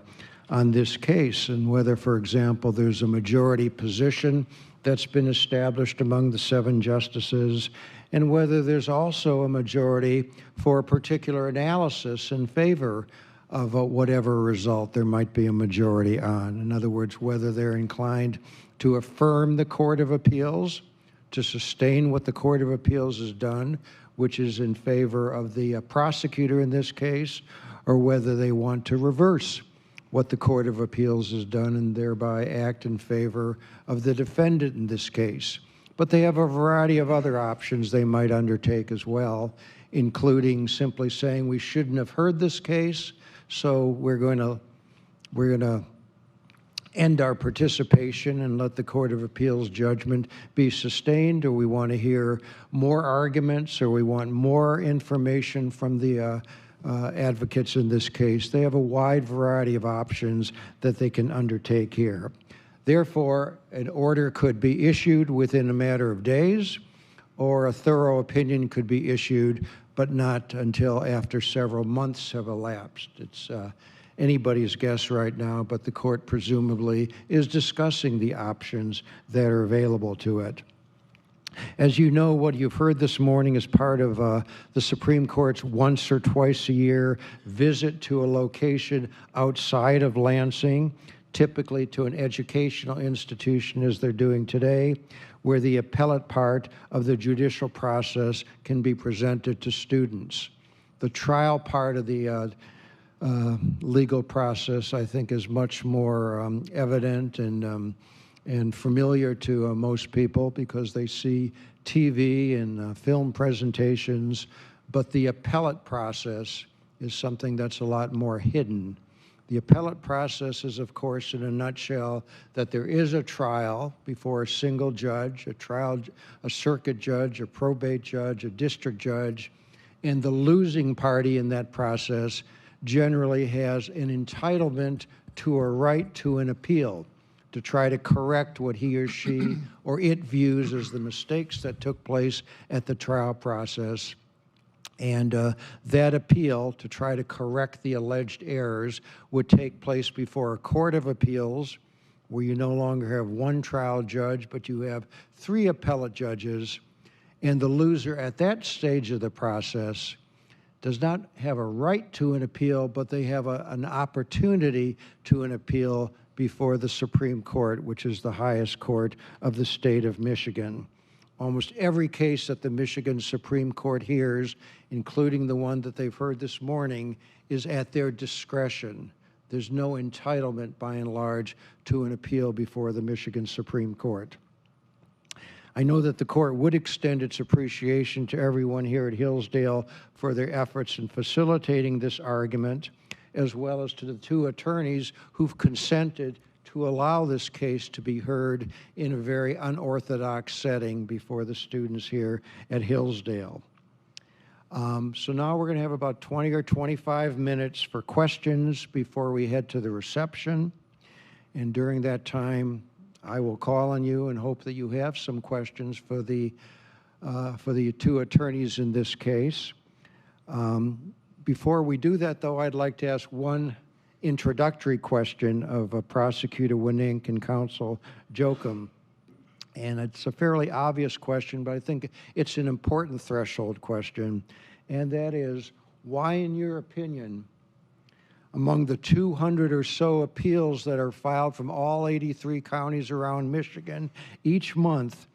on this case and whether, for example, there's a majority position that's been established among the 7 justices, and whether there's also a majority for a particular analysis in favor of whatever result there might be a majority on. In other words, whether they're inclined to affirm the Court of Appeals, to sustain what the Court of Appeals has done, which is in favor of the prosecutor in this case, or whether they want to reverse what the Court of Appeals has done and thereby act in favor of the defendant in this case. But they have a variety of other options they might undertake as well, including simply saying we shouldn't have heard this case, so we're going to end our participation and let the Court of Appeals judgment be sustained, or we want to hear more arguments, or we want more information from the advocates in this case. They have a wide variety of options that they can undertake here. Therefore, an order could be issued within a matter of days, or a thorough opinion could be issued, but not until after several months have elapsed. It's anybody's guess right now, but the court presumably is discussing the options that are available to it. As you know, what you've heard this morning is part of the Supreme Court's once or twice a year visit to a location outside of Lansing, typically to an educational institution as they're doing today, where the appellate part of the judicial process can be presented to students. The trial part of the legal process, I think, is much more evident and familiar to most people because they see TV and film presentations, but the appellate process is something that's a lot more hidden. The appellate process is, of course, in a nutshell, that there is a trial before a single judge, a circuit judge, a probate judge, a district judge, and the losing party in that process generally has an entitlement to a right to an appeal to try to correct what he or she or it views as the mistakes that took place at the trial process. And that appeal to try to correct the alleged errors would take place before a court of appeals, where you no longer have one trial judge, but you have 3 appellate judges, and the loser at that stage of the process does not have a right to an appeal, but they have an opportunity to an appeal before the Supreme Court, which is the highest court of the state of Michigan. Almost every case that the Michigan Supreme Court hears, including the one that they've heard this morning, is at their discretion. There's no entitlement, by and large, to an appeal before the Michigan Supreme Court. I know that the court would extend its appreciation to everyone here at Hillsdale for their efforts in facilitating this argument, as well as to the 2 attorneys who've consented to allow this case to be heard in a very unorthodox setting before the students here at Hillsdale. So now we're going to have about 20 or 25 minutes for questions before we head to the reception. And during that time, I will call on you and hope that you have some questions for the 2 attorneys in this case. Before we do that, though, I'd like to ask one introductory question of Prosecutor Winink and Counsel Jochum. And it's a fairly obvious question, but I think it's an important threshold question. And that is, why, in your opinion, among the 200 or so appeals that are filed from all 83 counties around Michigan each month,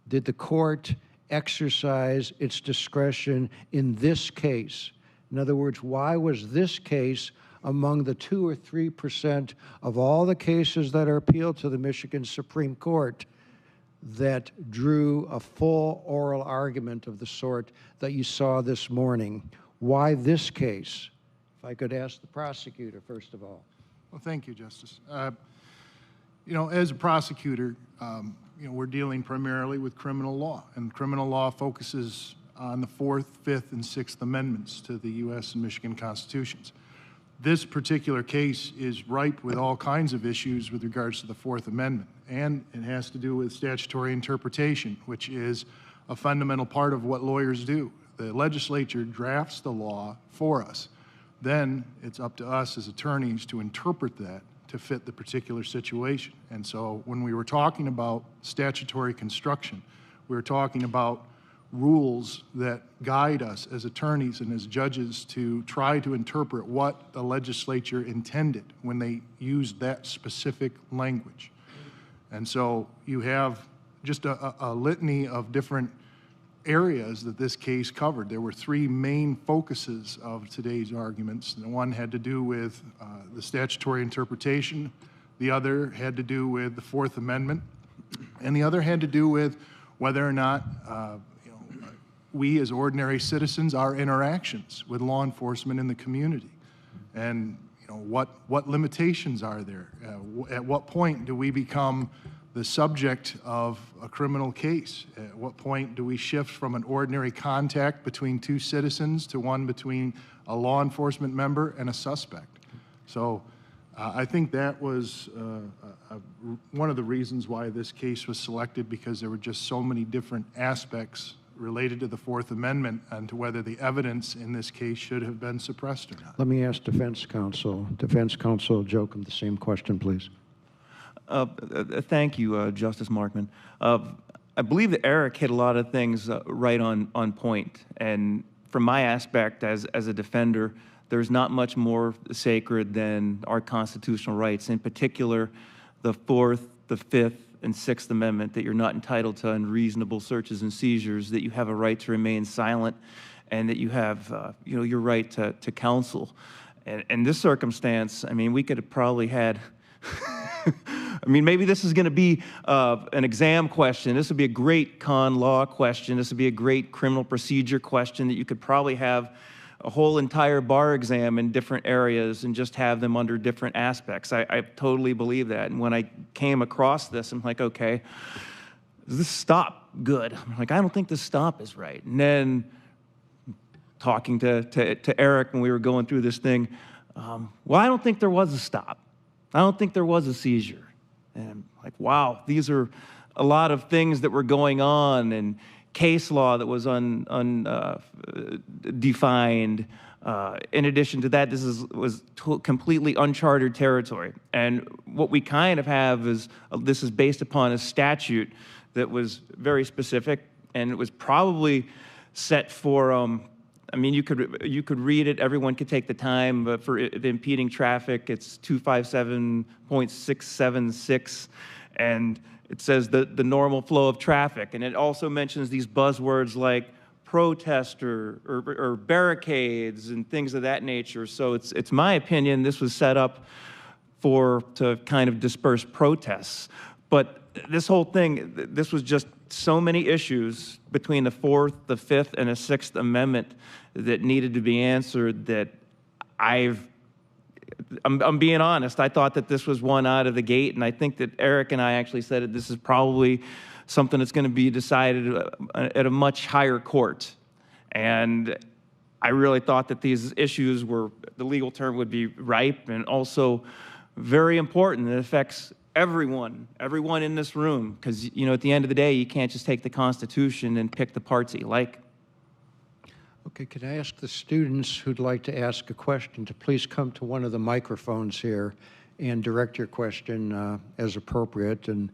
did the court exercise its discretion in this case? In other words, why was this case among the 2 or 3% of all the cases that are appealed to the Michigan Supreme Court that drew a full oral argument of the sort that you saw this morning? Why this case? If I could ask the prosecutor, first of all. Well, thank you, Justice. As a prosecutor, we're dealing primarily with criminal law, and criminal law focuses on the 4th, 5th, and 6th Amendments to the U.S. and Michigan Constitutions. This particular case is ripe with all kinds of issues with regards to the 4th Amendment, and it has to do with statutory interpretation, which is a fundamental part of what lawyers do. The legislature drafts the law for us. Then it's up to us as attorneys to interpret that to fit the particular situation. And so when we were talking about statutory construction, we were talking about rules that guide us as attorneys and as judges to try to interpret what the legislature intended when they used that specific language. And so you have just a litany of different areas that this case covered. There were 3 main focuses of today's arguments. And one had to do with the statutory interpretation, the other had to do with the 4th Amendment, and the other had to do with whether or not we as ordinary citizens, our interactions with law enforcement in the community, and what limitations are there? At what point do we become the subject of a criminal case? At what point do we shift from an ordinary contact between 2 citizens to one between a law enforcement member and a suspect? So I think that was one of the reasons why this case was selected, because there were just so many different aspects related to the 4th Amendment and to whether the evidence in this case should have been suppressed or not. Let me ask Defense Counsel Jochum the same question, please. Thank you, Justice Markman. I believe that Eric hit a lot of things right on point. And from my aspect as a defender, there's not much more sacred than our constitutional rights, in particular the 4th, the 5th, and 6th Amendment, that you're not entitled to unreasonable searches and seizures, that you have a right to remain silent, and that you have your right to counsel. And in this circumstance, I mean, we could have probably had I mean, maybe this is going to be an exam question. This would be a great con law question. This would be a great criminal procedure question that you could probably have a whole entire bar exam in different areas and just have them under different aspects. I totally believe that. And when I came across this, I'm like, okay, is this stop good? I'm like, I don't think this stop is right. And then talking to Eric when we were going through this thing, well, I don't think there was a stop. I don't think there was a seizure. And I'm like, wow, these are a lot of things that were going on, and case law that was undefined, In addition to that, was completely uncharted territory. And what we kind of have is, this is based upon a statute that was very specific, and it was probably set for, I mean, you could read it, everyone could take the time, but for the impeding traffic, it's 257.676, and it says the normal flow of traffic. And it also mentions these buzzwords like protester or barricades and things of that nature. So it's my opinion this was set up to kind of disperse protests. But this whole thing, this was just so many issues between the Fourth, the Fifth, and the Sixth Amendment that needed to be answered that I'm being honest, I thought that this was one out of the gate, and I think that Eric and I actually said that this is probably something that's going to be decided at a much higher court. And I really thought that these issues were, the legal term would be ripe and also very important. It affects everyone in this room, because, you know, at the end of the day, you can't just take the Constitution and pick the parts that you like. Okay, could I ask the students who'd like to ask a question to please come to one of the microphones here and direct your question as appropriate. And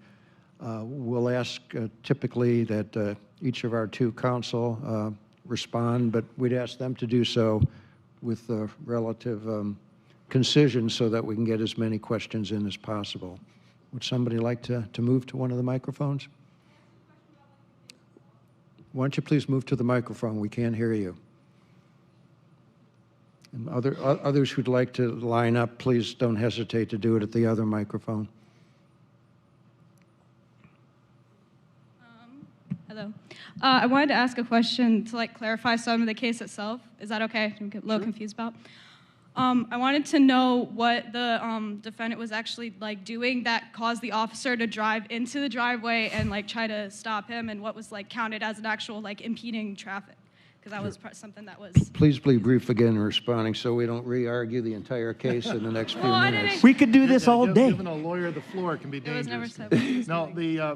we'll ask typically that each of our two counsel respond, but we'd ask them to do so with relative concision so that we can get as many questions in as possible. Would somebody like to move to one of the microphones? Why don't you please move to the microphone? We can't hear you. And others who'd like to line up, please don't hesitate to do it at the other microphone. Hello. I wanted to ask a question to clarify some of the case itself. Is that okay? I'm a little confused about. I wanted to know what the defendant was actually doing that caused the officer to drive into the driveway and try to stop him, and what was counted as an actual impeding traffic, because that was something that was. Please be brief again in responding so we don't re-argue the entire case in the next few minutes. We could do this all day. Giving a lawyer the floor can be dangerous. It was never said. No,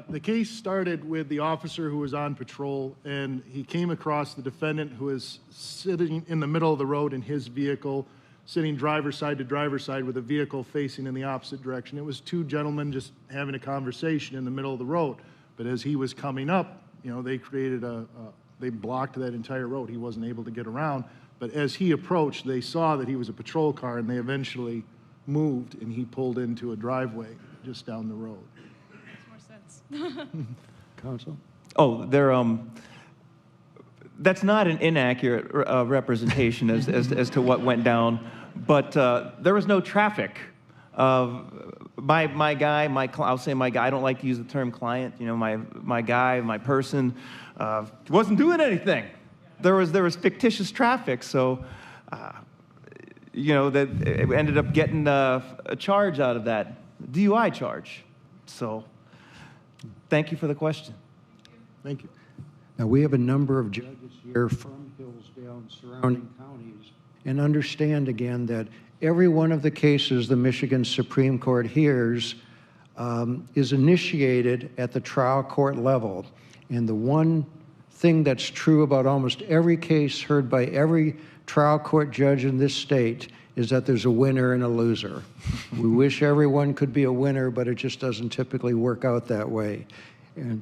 the case started with the officer who was on patrol, and he came across the defendant who was sitting in the middle of the road in his vehicle, sitting driver's side to driver's side with a vehicle facing in the opposite direction. It was two gentlemen just having a conversation in the middle of the road. But as he was coming up, you know, they created they blocked that entire road. He wasn't able to get around. But as he approached, they saw that he was a patrol car, and they eventually moved, and he pulled into a driveway just down the road. Makes more sense. Counsel? Oh, that's not an inaccurate representation as to what went down, but there was no traffic. My guy, I'll say my guy, I don't like to use the term client, you know, my guy, my person, wasn't doing anything. There was fictitious traffic, so, you know, that it ended up getting a charge out of that, DUI charge. So, thank you for the question. Thank you. Now, we have a number of judges here from Hillsdale and surrounding counties, and understand again that every one of the cases the Michigan Supreme Court hears is initiated at the trial court level. And the one thing that's true about almost every case heard by every trial court judge in this state is that there's a winner and a loser. We wish everyone could be a winner, but it just doesn't typically work out that way. And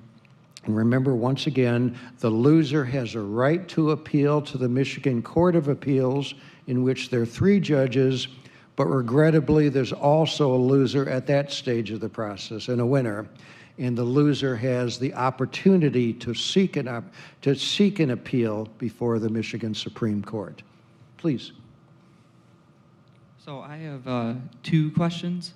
remember, once again, the loser has a right to appeal to the Michigan Court of Appeals, in which there are 3 judges, but regrettably, there's also a loser at that stage of the process and a winner. And the loser has the opportunity to seek an appeal before the Michigan Supreme Court. Please. So I have 2 questions.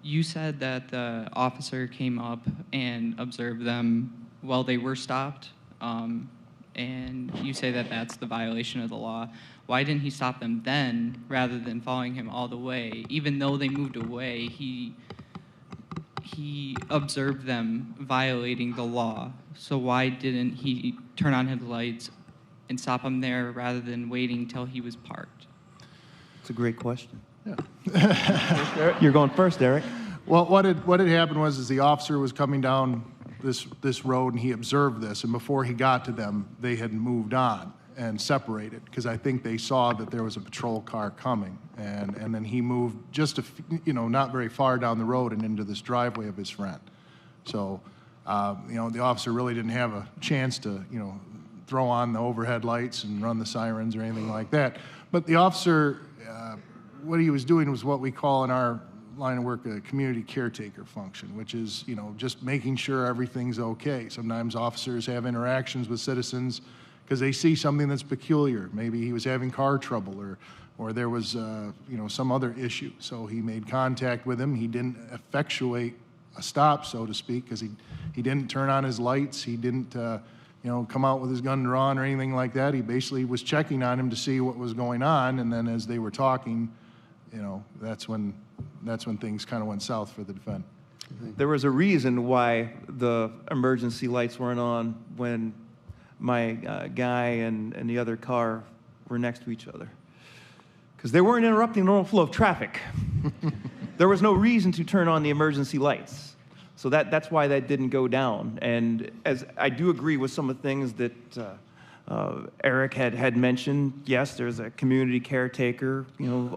You said that the officer came up and observed them while they were stopped, and you say that that's the violation of the law. Why didn't he stop them then rather than following him all the way? Even though they moved away, he observed them violating the law. So why didn't he turn on his lights and stop them there rather than waiting till he was parked? It's a great question. Yeah. You're going first, Eric. Well, what had happened was the officer was coming down this road, and he observed this, and before he got to them, they had moved on. and separated, because I think they saw that there was a patrol car coming. And then he moved just, not very far down the road and into this driveway of his friend. So, the officer really didn't have a chance to, throw on the overhead lights and run the sirens or anything like that. But the officer, what he was doing was what we call in our line of work a community caretaker function, which is, just making sure everything's okay. Sometimes officers have interactions with citizens because they see something that's peculiar. Maybe he was having car trouble or there was, some other issue. So he made contact with him. He didn't effectuate a stop, so to speak, because he didn't turn on his lights. He didn't, come out with his gun drawn or anything like that. He basically was checking on him to see what was going on. And then as they were talking, that's when things kind of went south for the defendant. There was a reason why the emergency lights weren't on when my guy and the other car were next to each other. Because they weren't interrupting the normal flow of traffic. There was no reason to turn on the emergency lights. So that's why that didn't go down. And as I do agree with some of the things that Eric had mentioned, yes, there's a community caretaker,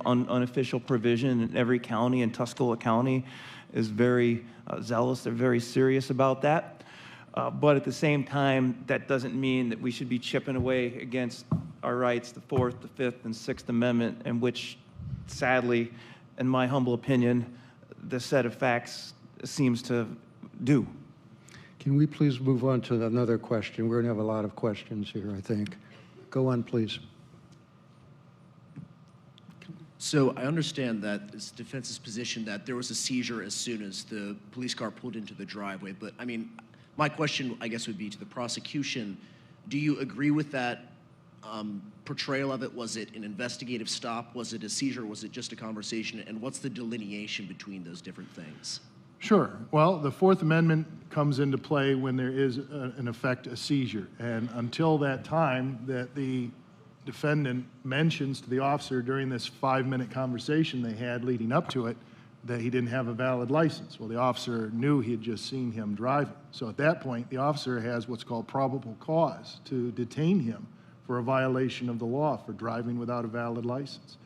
unofficial provision in every county, and Tuscola County is very zealous. They're very serious about that. But at the same time, that doesn't mean that we should be chipping away against our rights, the Fourth, the Fifth, and Sixth Amendment, in which, sadly, in my humble opinion, the set of facts seems to do. Can we please move on to another question? We're going to have a lot of questions here, I think. Go on, please. So I understand that it's the defense's position that there was a seizure as soon as the police car pulled into the driveway. But, I mean, my question, I guess, would be to the prosecution. Do you agree with that portrayal of it? Was it an investigative stop? Was it a seizure? Was it just a conversation? And what's the delineation between those different things? Sure. Well, the Fourth Amendment comes into play when there is, in effect, a seizure. And until that time that the defendant mentions to the officer during this 5-minute conversation they had leading up to it that he didn't have a valid license. Well, the officer knew he had just seen him driving. So at that point, the officer has what's called probable cause to detain him for a violation of the law for driving without a valid license.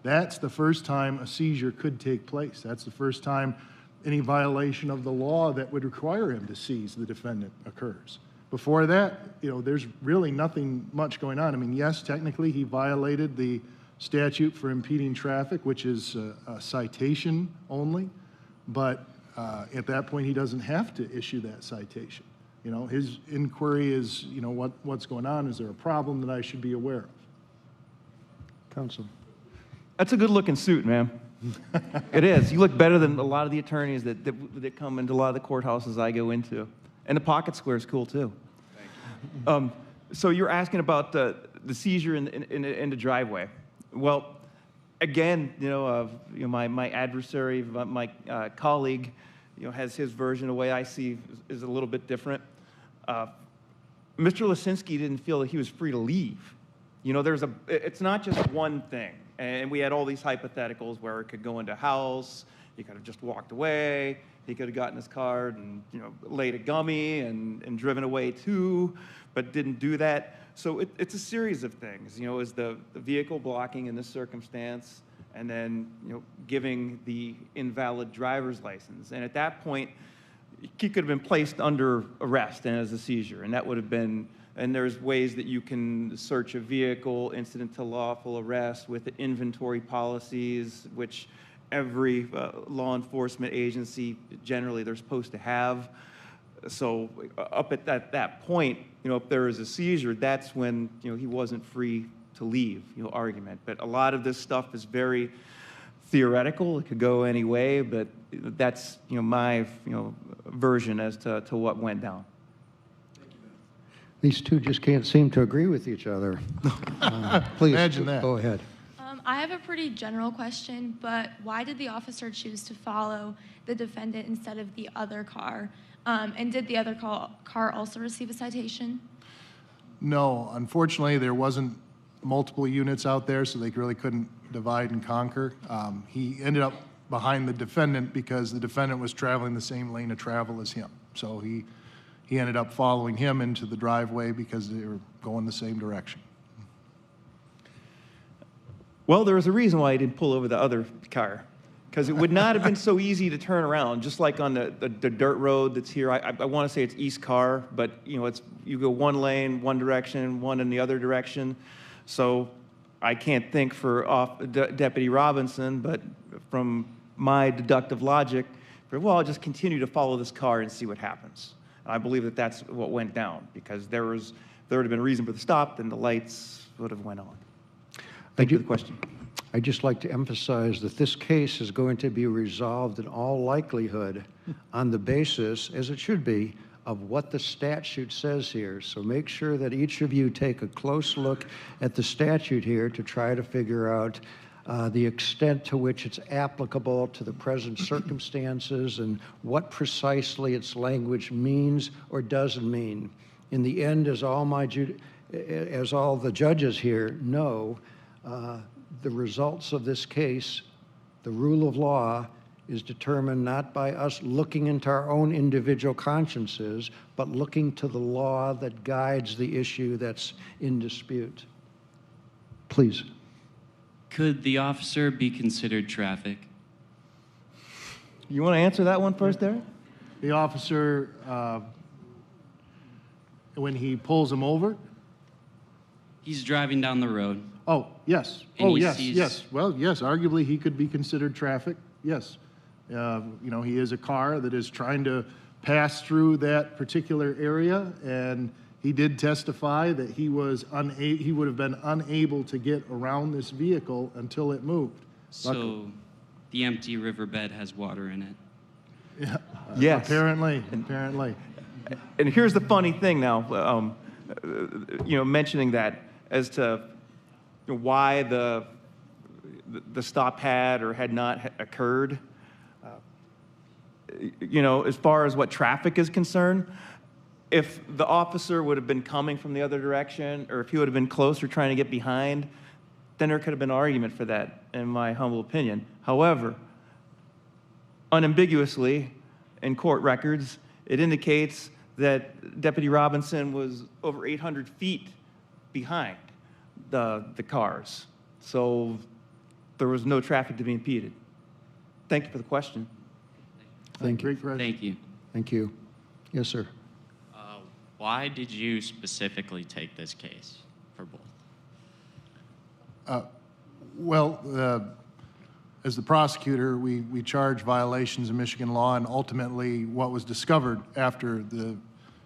That's the first time a seizure could take place. That's the first time any violation of the law that would require him to seize the defendant occurs. Before that, there's really nothing much going on. I mean, yes, technically he violated the statute for impeding traffic, which is a citation only, but at that point he doesn't have to issue that citation. His inquiry is, what's going on? Is there a problem that I should be aware of? Counsel. That's a good-looking suit, man. It is. You look better than a lot of the attorneys that come into a lot of the courthouses I go into. And the pocket square is cool, too. Thank you. So you're asking about the seizure in the driveway. Well, again, my adversary, my colleague, has his version. The way I see is a little bit different. Mr. Lucinski didn't feel that he was free to leave. It's not just one thing. And we had all these hypotheticals where it could go into a house, he could have just walked away, he could have gotten his car and laid a gummy and driven away too, but didn't do that. So it's a series of things. Is the vehicle blocking in this circumstance, and then giving the invalid driver's license. And at that point, he could have been placed under arrest and as a seizure, and that would have been. And there's ways that you can search a vehicle, incident to lawful arrest, with the inventory policies, which every law enforcement agency, generally, they're supposed to have. So up at that point, if there is a seizure, that's when, he wasn't free to leave, argument. But a lot of this stuff is very theoretical. It could go any way, but that's, my, version as to what went down. These two just can't seem to agree with each other. Please, imagine that. Go ahead. I have a pretty general question, but why did the officer choose to follow the defendant instead of the other car? And did the other car also receive a citation? No, unfortunately, there wasn't multiple units out there, so they really couldn't divide and conquer. He ended up behind the defendant because the defendant was traveling the same lane of travel as him. So he ended up following him into the driveway because they were going the same direction. Well, there was a reason why I didn't pull over the other car, because it would not have been so easy to turn around, just like on the dirt road that's here. I want to say it's East Carr, but you go one lane, one direction, one in the other direction. So I can't think for Deputy Robinson, but from my deductive logic, well, I'll just continue to follow this car and see what happens. And I believe that that's what went down, because there would have been a reason for the stop, then the lights would have went on. Thank you for the question. I'd just like to emphasize that this case is going to be resolved in all likelihood on the basis, as it should be, of what the statute says here. So make sure that each of you take a close look at the statute here to try to figure out the extent to which it's applicable to the present circumstances and what precisely its language means or doesn't mean. In the end, as all the judges here know, the results of this case, the rule of law, is determined not by us looking into our own individual consciences, but looking to the law that guides the issue that's in dispute. Please. Could the officer be considered traffic? You want to answer that one first, Derek? The officer, when he pulls him over? He's driving down the road. Oh, yes. And Oh, he yes, sees- yes. Well, yes, arguably he could be considered traffic, yes. He is a car that is trying to pass through that particular area, and he did testify that he would have been unable to get around this vehicle until it moved. So the empty riverbed has water in it. Yeah, Yes. Apparently. And here's the funny thing now, mentioning that as to why the stop had or had not occurred. As far as what traffic is concerned, if the officer would have been coming from the other direction, or if he would have been closer trying to get behind, then there could have been an argument for that, in my humble opinion. However, unambiguously, in court records, it indicates that Deputy Robinson was over 800 feet behind the cars. So there was no traffic to be impeded. Thank you for the question. Thank you. Thank you. Thank you. Yes, sir. Why did you specifically take this case for both? As the prosecutor, we charge violations of Michigan law, and ultimately what was discovered after the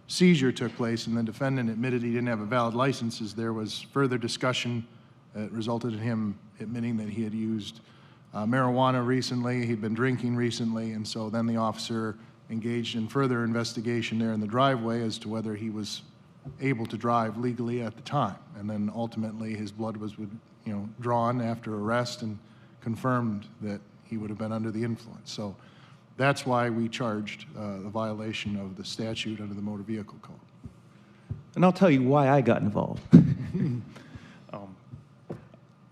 seizure took place and the defendant admitted he didn't have a valid license is there was further discussion that resulted in him admitting that he had used marijuana recently, he'd been drinking recently, and so then the officer engaged in further investigation there in the driveway as to whether he was able to drive legally at the time. And then ultimately his blood was drawn after arrest and confirmed that he would have been under the influence. So that's why we charged the violation of the statute under the Motor Vehicle Code. And I'll tell you why I got involved.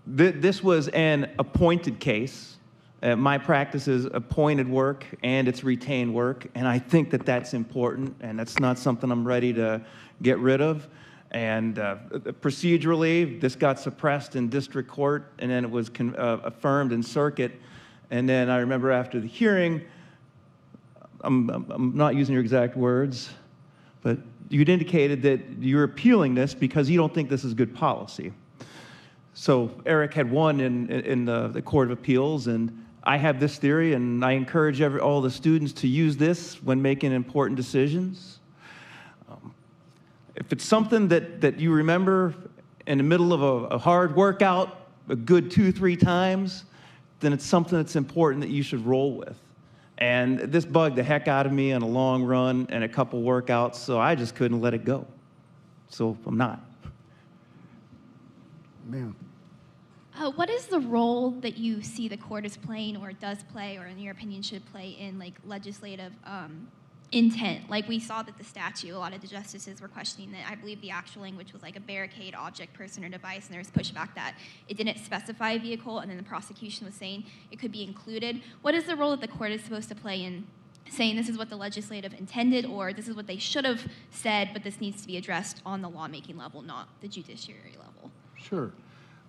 This was an appointed case. My practice is appointed work and it's retained work, and I think that that's important, and that's not something I'm ready to get rid of. And procedurally, this got suppressed in district court, and then it was affirmed in circuit. And then I remember after the hearing, I'm not using your exact words, but you'd indicated that you're appealing this because you don't think this is good policy. So Eric had won in the Court of Appeals, and I have this theory, and I encourage all the students to use this when making important decisions. If it's something that you remember in the middle of a hard workout a good 2-3 times, then it's something that's important that you should roll with. And this bugged the heck out of me on a long run and a couple workouts, so I just couldn't let it go. So I'm not. Ma'am. What is the role that you see the court is playing, or does play, or in your opinion should play in legislative intent? Like we saw that the statute, a lot of the justices were questioning that. I believe the actual language was like a barricade, object, person, or device, and there was pushback that it didn't specify a vehicle, and then the prosecution was saying it could be included. What is the role that the court is supposed to play in saying this is what the legislative intended, or this is what they should have said, but this needs to be addressed on the lawmaking level, not the judiciary level? Sure.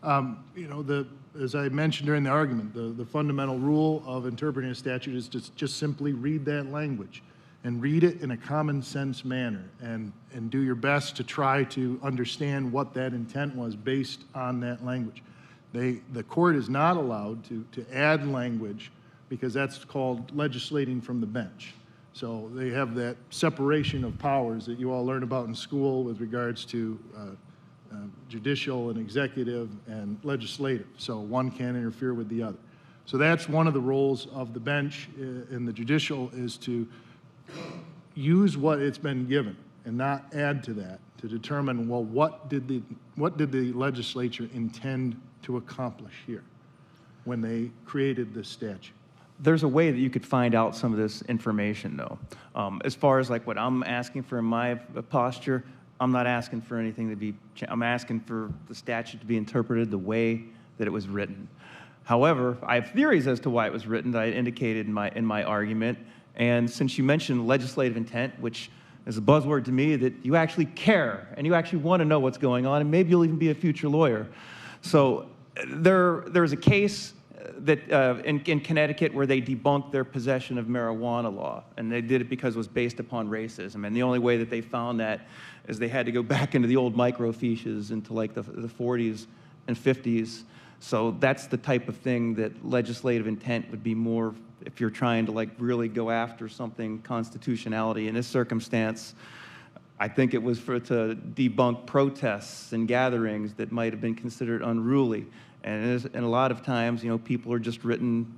You know, as I mentioned during the argument, the fundamental rule of interpreting a statute is to just simply read that language and read it in a common sense manner and do your best to try to understand what that intent was based on that language. The court is not allowed to add language because that's called legislating from the bench. So they have that separation of powers that you all learn about in school with regards to judicial and executive and legislative. So one can't interfere with the other. So that's one of the roles of the bench in the judicial, is to use what it's been given and not add to that, to determine, well, what did the legislature intend to accomplish here when they created this statute? There's a way that you could find out some of this information, though. As far as like what I'm asking for in my posture, I'm not asking for anything to be, I'm asking for the statute to be interpreted the way that it was written. However, I have theories as to why it was written that I indicated in my argument. And since you mentioned legislative intent, which is a buzzword to me, that you actually care and you actually want to know what's going on, and maybe you'll even be a future lawyer. So there's a case that in Connecticut where they debunked their possession of marijuana law, and they did it because it was based upon racism. And the only way that they found that is they had to go back into the old microfiches into like the 40s and 50s. So that's the type of thing that legislative intent would be more if you're trying to like really go after something constitutionality. In this circumstance, I think it was to debunk protests and gatherings that might have been considered unruly. And a lot of times, you know, people are just written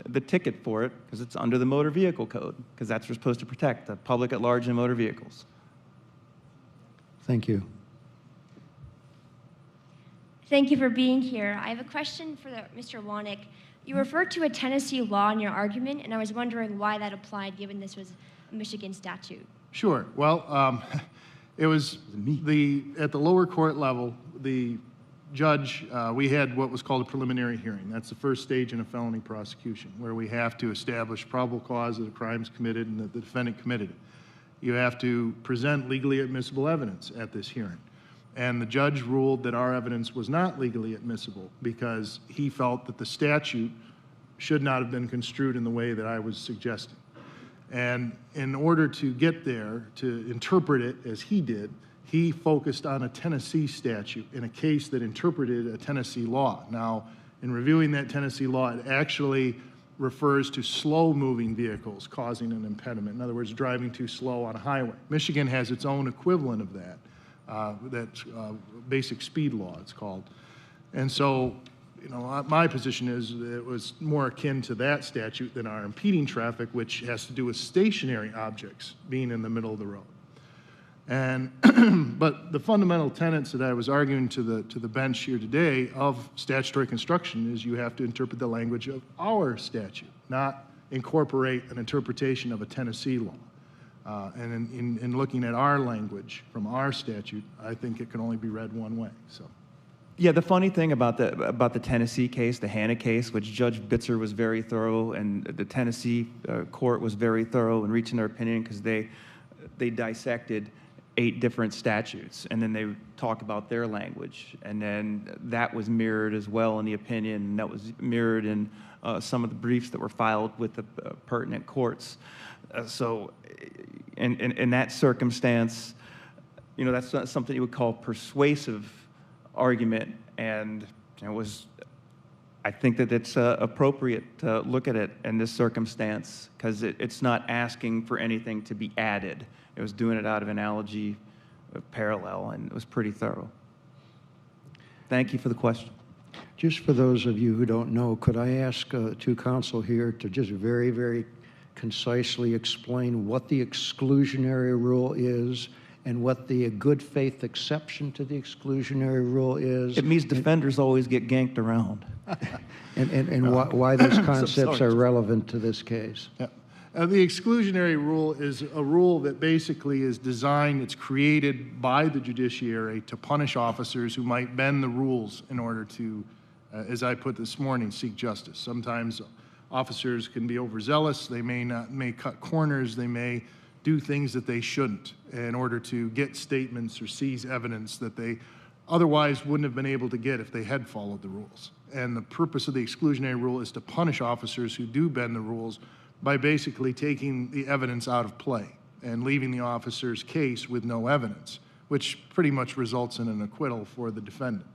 the ticket for it because it's under the motor vehicle code, because that's what we're supposed to protect, the public at large in motor vehicles. Thank you. Thank you for being here. I have a question for Mr. Wanek. You referred to a Tennessee law in your argument, and I was wondering why that applied, given this was a Michigan statute. Sure. Well, it was at the lower court level, the judge, we had what was called a preliminary hearing. That's the first stage in a felony prosecution, where we have to establish probable cause that the crime's committed and that the defendant committed it. You have to present legally admissible evidence at this hearing. And the judge ruled that our evidence was not legally admissible because he felt that the statute should not have been construed in the way that I was suggesting. And in order to get there, to interpret it as he did, he focused on a Tennessee statute in a case that interpreted a Tennessee law. Now, in reviewing that Tennessee law, it actually refers to slow-moving vehicles causing an impediment. In other words, driving too slow on a highway. Michigan has its own equivalent of that. That's basic speed law, it's called. And so, you know, my position is that it was more akin to that statute than our impeding traffic, which has to do with stationary objects being in the middle of the road. And but the fundamental tenets that I was arguing to the bench here today of statutory construction is you have to interpret the language of our statute, not incorporate an interpretation of a Tennessee law. And in looking at our language from our statute, I think it can only be read one way. So, yeah, the funny thing about the Tennessee case, the Hannah case, which Judge Bitzer was very thorough, and the Tennessee court was very thorough in reaching their opinion because they dissected 8 different statutes, and then they talk about their language, and then that was mirrored as well in the opinion, and that was mirrored in some of the briefs that were filed with the pertinent courts. So in that circumstance, you know, that's not something you would call persuasive argument, and it was, I think that it's appropriate to look at it in this circumstance because it's not asking for anything to be added. It was doing it out of analogy, parallel, and it was pretty thorough. Thank you for the question. Just for those of you who don't know, could I ask to counsel here to just very, very concisely explain what the exclusionary rule is and what the good faith exception to the exclusionary rule is? It means defenders always get ganked around. and why those concepts are relevant to this case. Yeah. The exclusionary rule is a rule that basically is designed, it's created by the judiciary to punish officers who might bend the rules in order to, as I put this morning, seek justice. Sometimes officers can be overzealous, they may cut corners, they may do things that they shouldn't in order to get statements or seize evidence that they otherwise wouldn't have been able to get if they had followed the rules. And the purpose of the exclusionary rule is to punish officers who do bend the rules by basically taking the evidence out of play and leaving the officer's case with no evidence, which pretty much results in an acquittal for the defendant.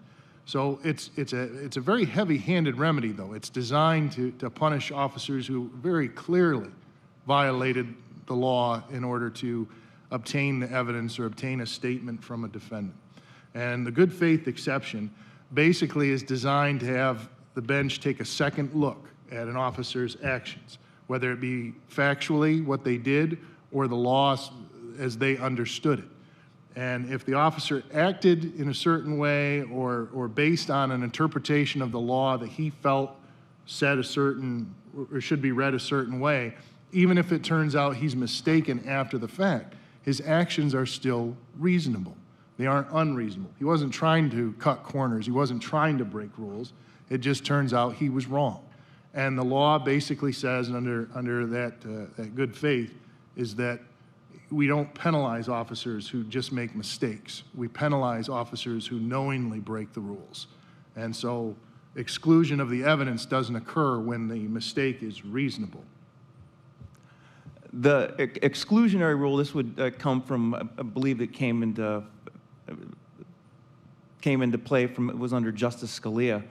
So it's a very heavy-handed remedy, though. It's designed to punish officers who very clearly violated the law in order to obtain the evidence or obtain a statement from a defendant. And the good faith exception basically is designed to have the bench take a second look at an officer's actions, whether it be factually what they did or the law as they understood it. And if the officer acted in a certain way or based on an interpretation of the law that he felt said a certain or should be read a certain way, even if it turns out he's mistaken after the fact, his actions are still reasonable. They aren't unreasonable. He wasn't trying to cut corners. He wasn't trying to break rules. It just turns out he was wrong. And the law basically says, under that good faith, is that we don't penalize officers who just make mistakes. We penalize officers who knowingly break the rules. And so exclusion of the evidence doesn't occur when the mistake is reasonable. The exclusionary rule, this would come from, I believe it came into play from, it was under Justice Scalia.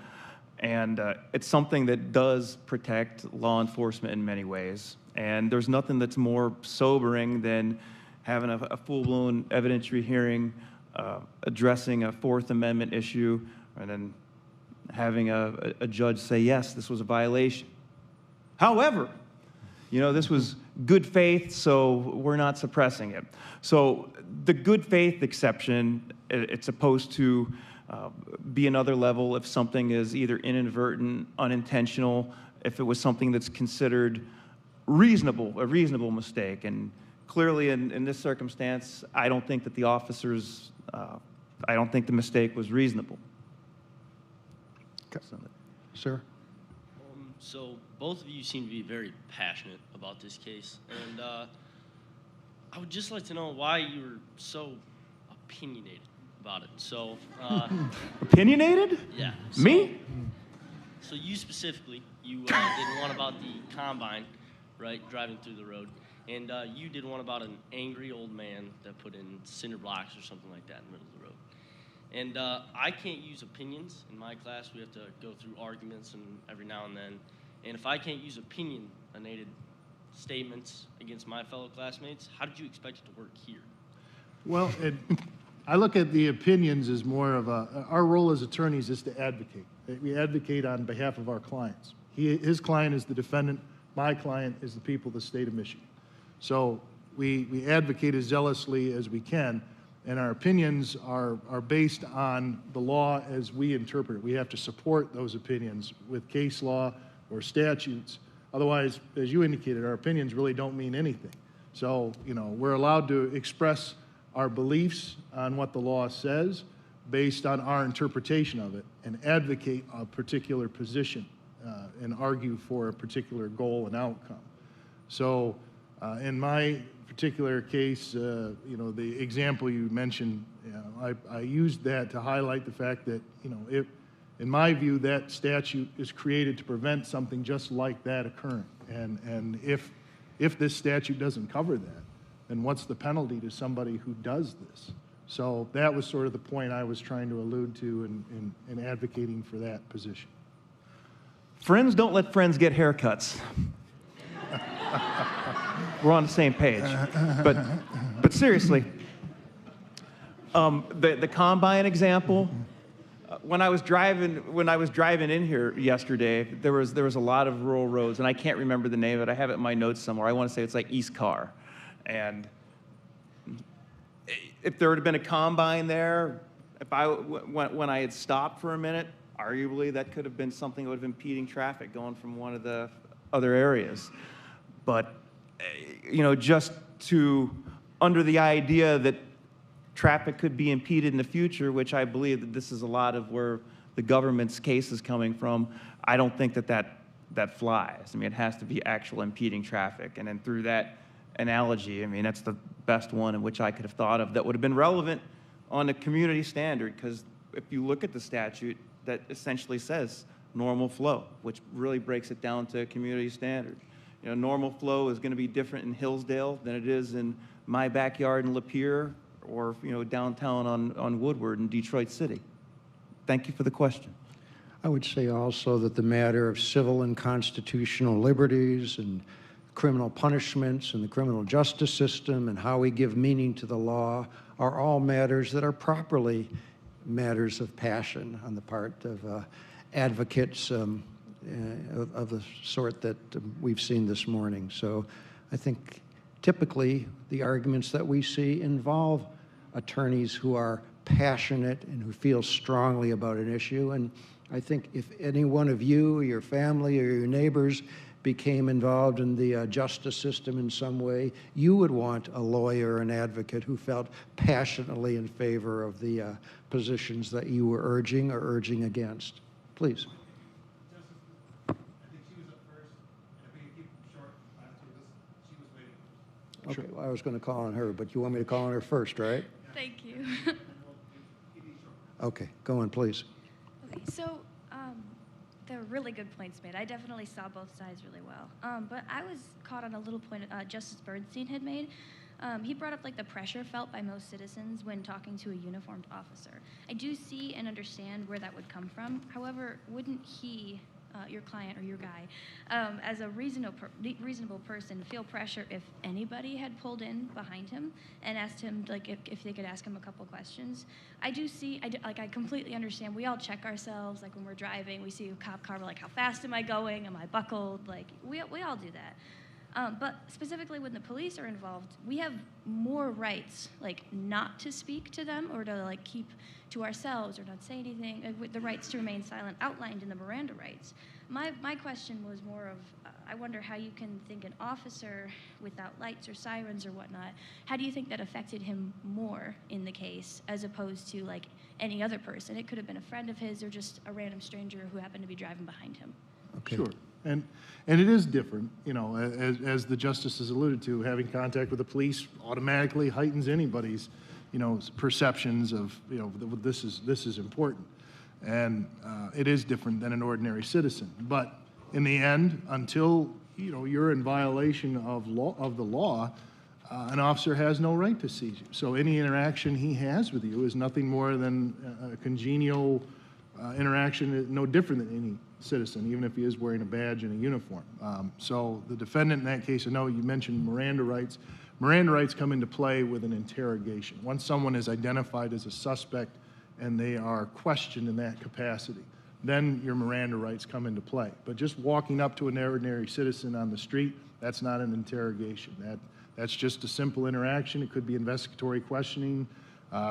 And it's something that does protect law enforcement in many ways. And there's nothing that's more sobering than having a full-blown evidentiary hearing, addressing a Fourth Amendment issue, and then having a judge say, yes, this was a violation. However, you know, this was good faith, so we're not suppressing it. So the good faith exception, it's supposed to be another level if something is either inadvertent, unintentional, if it was something that's considered reasonable, a reasonable mistake. And clearly in this circumstance, I don't think that the officers, I don't think the mistake was reasonable. Sir? So both of you seem to be very passionate about this case, and I would just like to know why you were so opinionated about it. So opinionated? Yeah. So, Me? So you specifically, you did one about the combine, right, driving through the road, and you did one about an angry old man that put in cinder blocks or something like that in the middle of the road. And I can't use opinions in my class. We have to go through arguments and every now and then. And if I can't use opinionated statements against my fellow classmates, how did you expect it to work here? Well, I look at the opinions as more of our role as attorneys is to advocate. We advocate on behalf of our clients. His client is the defendant. My client is the people of the state of Michigan. So we advocate as zealously as we can, and our opinions are based on the law as we interpret it. We have to support those opinions with case law or statutes. Otherwise, as you indicated, our opinions really don't mean anything. So, you know, we're allowed to express our beliefs on what the law says based on our interpretation of it and advocate a particular position and argue for a particular goal and outcome. So in my particular case, you know, the example you mentioned, you know, I used that to highlight the fact that, you know, in my view, that statute is created to prevent something just like that occurring. And if this statute doesn't cover that, then what's the penalty to somebody who does this? So that was sort of the point I was trying to allude to in advocating for that position. Friends don't let friends get haircuts. We're on the same page. But seriously, the combine example, when I was driving in here yesterday, there was a lot of rural roads, and I can't remember the name of it. I have it in my notes somewhere. I want to say it's like East Carr. And if there had been a combine there, when I had stopped for a minute, arguably that could have been something that would have been impeding traffic going from one of the other areas. But, you know, just under the idea that traffic could be impeded in the future, which I believe that this is a lot of where the government's case is coming from, I don't think that flies. I mean, it has to be actual impeding traffic. And then through that analogy, I mean, that's the best one in which I could have thought of that would have been relevant on a community standard, because if you look at the statute, that essentially says normal flow, which really breaks it down to community standard. You know, normal flow is going to be different in Hillsdale than it is in my backyard in Lapeer or, you know, downtown on Woodward in Detroit City. Thank you for the question. I would say also that the matter of civil and constitutional liberties and criminal punishments and the criminal justice system and how we give meaning to the law are all matters that are properly matters of passion on the part of advocates of the sort that we've seen this morning. So I think typically the arguments that we see involve attorneys who are passionate and who feel strongly about an issue. And I think if any one of you or your family or your neighbors became involved in the justice system in some way, you would want a lawyer, an advocate who felt passionately in favor of the positions that you were urging or urging against. Please. Okay, well, I was going to call on her, but you want me to call on her first, right? Thank you. Okay, go on, please. Okay, so there were really good points made. I definitely saw both sides really well. But I was caught on a little point Justice Bernstein had made. He brought up like the pressure felt by most citizens when talking to a uniformed officer. I do see and understand where that would come from. However, wouldn't he, your client or your guy, as a reasonable person, feel pressure if anybody had pulled in behind him and asked him like if they could ask him a couple questions? I completely understand. We all check ourselves, like when we're driving, we see a cop car, we're like, how fast am I going? Am I buckled? Like we all do that. But specifically when the police are involved, we have more rights, like not to speak to them or to like keep to ourselves or not say anything, with the rights to remain silent outlined in the Miranda rights. My question was more of, I wonder how you can think an officer without lights or sirens or whatnot, how do you think that affected him more in the case as opposed to like any other person? It could have been a friend of his or just a random stranger who happened to be driving behind him. Okay. Sure. And it is different, you know, as the justice has alluded to, having contact with the police automatically heightens anybody's, you know, perceptions of, you know, this is important. And it is different than an ordinary citizen. But in the end, until, you know, you're in violation of the law, an officer has no right to seize you. So any interaction he has with you is nothing more than a congenial interaction, no different than any citizen, even if he is wearing a badge and a uniform. So the defendant in that case, I know you mentioned Miranda rights. Miranda rights come into play with an interrogation. Once someone is identified as a suspect and they are questioned in that capacity, then your Miranda rights come into play. But just walking up to an ordinary citizen on the street, that's not an interrogation. That's just a simple interaction. It could be investigatory questioning,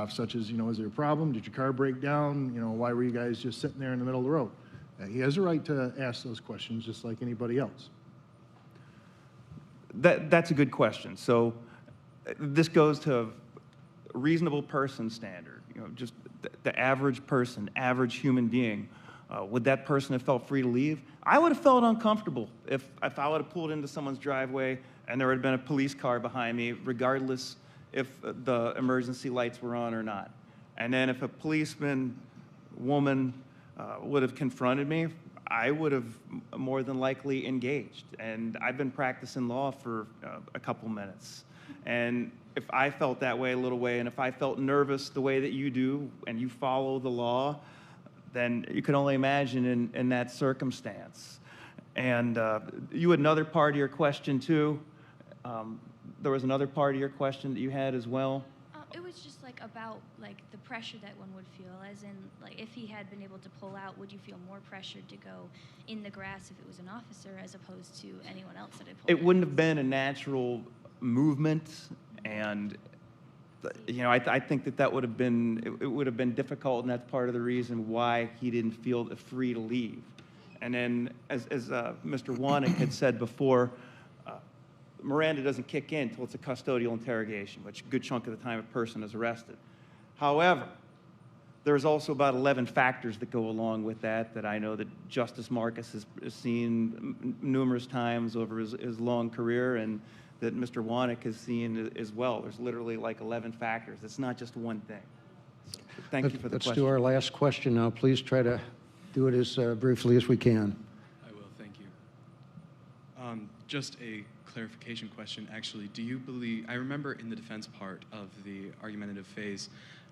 such as, you know, is there a problem? Did your car break down? You know, why were you guys just sitting there in the middle of the road? He has a right to ask those questions just like anybody else. That's a good question. So this goes to reasonable person standard, you know, just the average person, average human being. Would that person have felt free to leave? I would have felt uncomfortable if I would have pulled into someone's driveway and there had been a police car behind me, regardless if the emergency lights were on or not. And then if a policeman, woman, would have confronted me, I would have more than likely engaged. And I've been practicing law for a couple minutes. And if I felt that way a little way, and if I felt nervous the way that you do, and you follow the law, then you can only imagine in that circumstance. And you had another part of your question too. There was another part of your question that you had as well. It was just like about like the pressure that one would feel, as in like if he had been able to pull out, would you feel more pressured to go in the grass if it was an officer as opposed to anyone else that had pulled out? It wouldn't have been a natural movement, and you know, I think that would have been, it would have been difficult, and that's part of the reason why he didn't feel free to leave. And then, as Mr. Wanek had said before, Miranda doesn't kick in until it's a custodial interrogation, which a good chunk of the time a person is arrested. However, there's also about 11 factors that go along with that I know that Justice Marcus has seen numerous times over his long career, and that Mr. Wanek has seen as well. There's literally like 11 factors. It's not just one thing. Thank you for the Let's question. do our last question now. Please try to do it as briefly as we can. I will, thank you. Just a clarification question, actually. Do you believe, I remember in the defense part of the argumentative phase,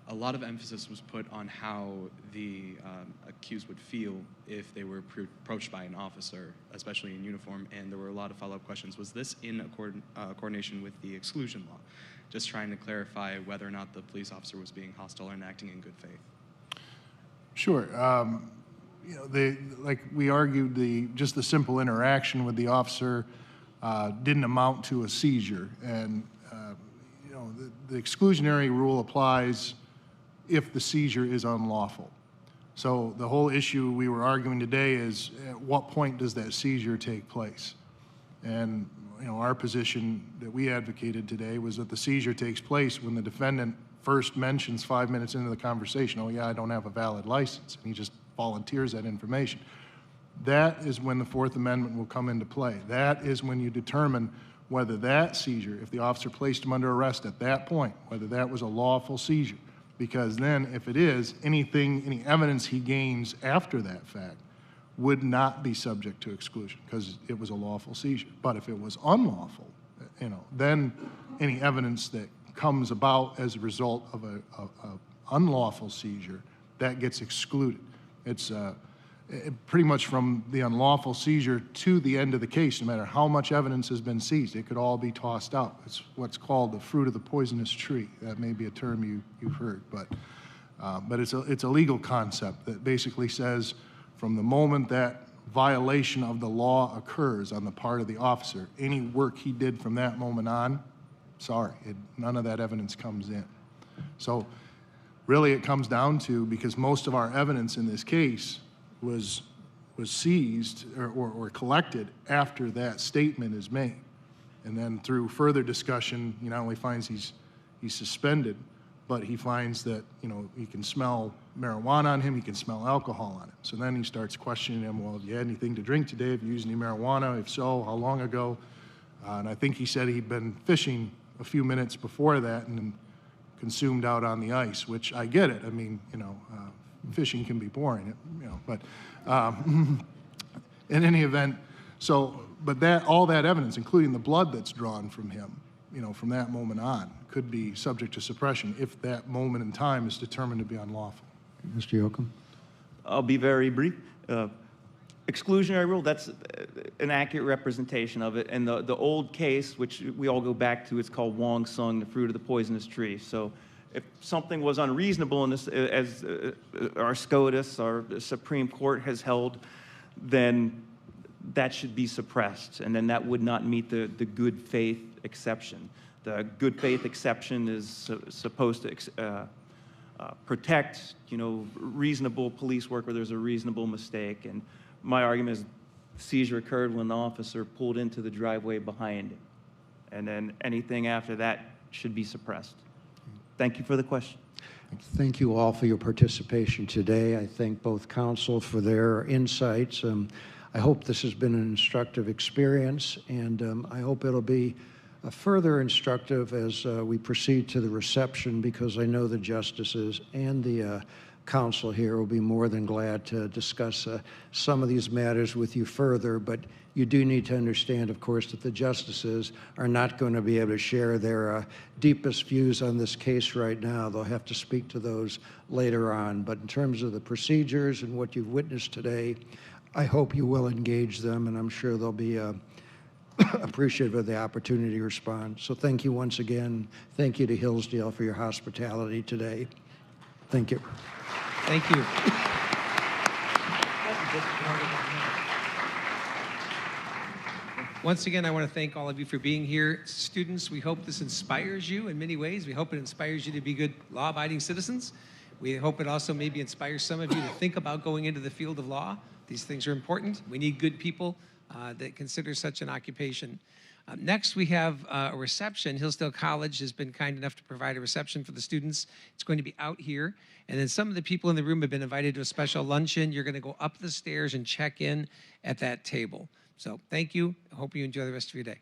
a lot of emphasis was put on how the accused would feel if they were approached by an officer, especially in uniform, and there were a lot of follow-up questions. Was this in coordination with the exclusion law? Just trying to clarify whether or not the police officer was being hostile and acting in good faith. Sure. You know, like we argued, just the simple interaction with the officer didn't amount to a seizure, and you know, the exclusionary rule applies if the seizure is unlawful. So the whole issue we were arguing today is at what point does that seizure take place? And you know, our position that we advocated today was that the seizure takes place when the defendant first mentions 5 minutes into the conversation, oh yeah, I don't have a valid license, and he just volunteers that information. That is when the Fourth Amendment will come into play. That is when you determine whether that seizure, if the officer placed him under arrest at that point, whether that was a lawful seizure. Because then, if it is, any evidence he gains after that fact would not be subject to exclusion because it was a lawful seizure. But if it was unlawful, you know, then any evidence that comes about as a result of a unlawful seizure, that gets excluded. It's pretty much from the unlawful seizure to the end of the case, no matter how much evidence has been seized, it could all be tossed out. It's what's called the fruit of the poisonous tree. That may be a term you've heard, but it's a legal concept that basically says from the moment that violation of the law occurs on the part of the officer, any work he did from that moment on, sorry, none of that evidence comes in. So really it comes down to, because most of our evidence in this case was seized or collected after that statement is made. And then through further discussion, he not only finds he's suspended, but he finds that, you know, he can smell marijuana on him, he can smell alcohol on him. So then he starts questioning him, well, have you had anything to drink today? Have you used any marijuana? If so, how long ago? And I think he said he'd been fishing a few minutes before that and consumed out on the ice, which I get it. I mean, you know, fishing can be boring, you know, but in any event, so, but all that evidence, including the blood that's drawn from him, you know, from that moment on, could be subject to suppression if that moment in time is determined to be unlawful. Mr. Yoakum? I'll be very brief. Exclusionary rule, that's an accurate representation of it. And the old case, which we all go back to, it's called Wong Sung, the fruit of the poisonous tree. So if something was unreasonable in this, as our SCOTUS, our Supreme Court has held, then that should be suppressed. And then that would not meet the good faith exception. The good faith exception is supposed to protect, you know, reasonable police work where there's a reasonable mistake. And my argument is seizure occurred when the officer pulled into the driveway behind him. And then anything after that should be suppressed. Thank you for the question. Thank you all for your participation today. I thank both counsel for their insights. I hope this has been an instructive experience, and I hope it'll be further instructive as we proceed to the reception, because I know the justices and the counsel here will be more than glad to discuss some of these matters with you further. But you do need to understand, of course, that the justices are not going to be able to share their deepest views on this case right now. They'll have to speak to those later on. But in terms of the procedures and what you've witnessed today, I hope you will engage them, and I'm sure they'll be appreciative of the opportunity to respond. So thank you once again. Thank you to Hillsdale for your hospitality today. Thank you. Thank you. Once again, I want to thank all of you for being here. Students, we hope this inspires you in many ways. We hope it inspires you to be good law-abiding citizens. We hope it also maybe inspires some of you to think about going into the field of law. These things are important. We need good people that consider such an occupation. Next, we have a reception. Hillsdale College has been kind enough to provide a reception for the students. It's going to be out here. And then some of the people in the room have been invited to a special luncheon. You're going to go up the stairs and check in at that table. So thank you. I hope you enjoy the rest of your day.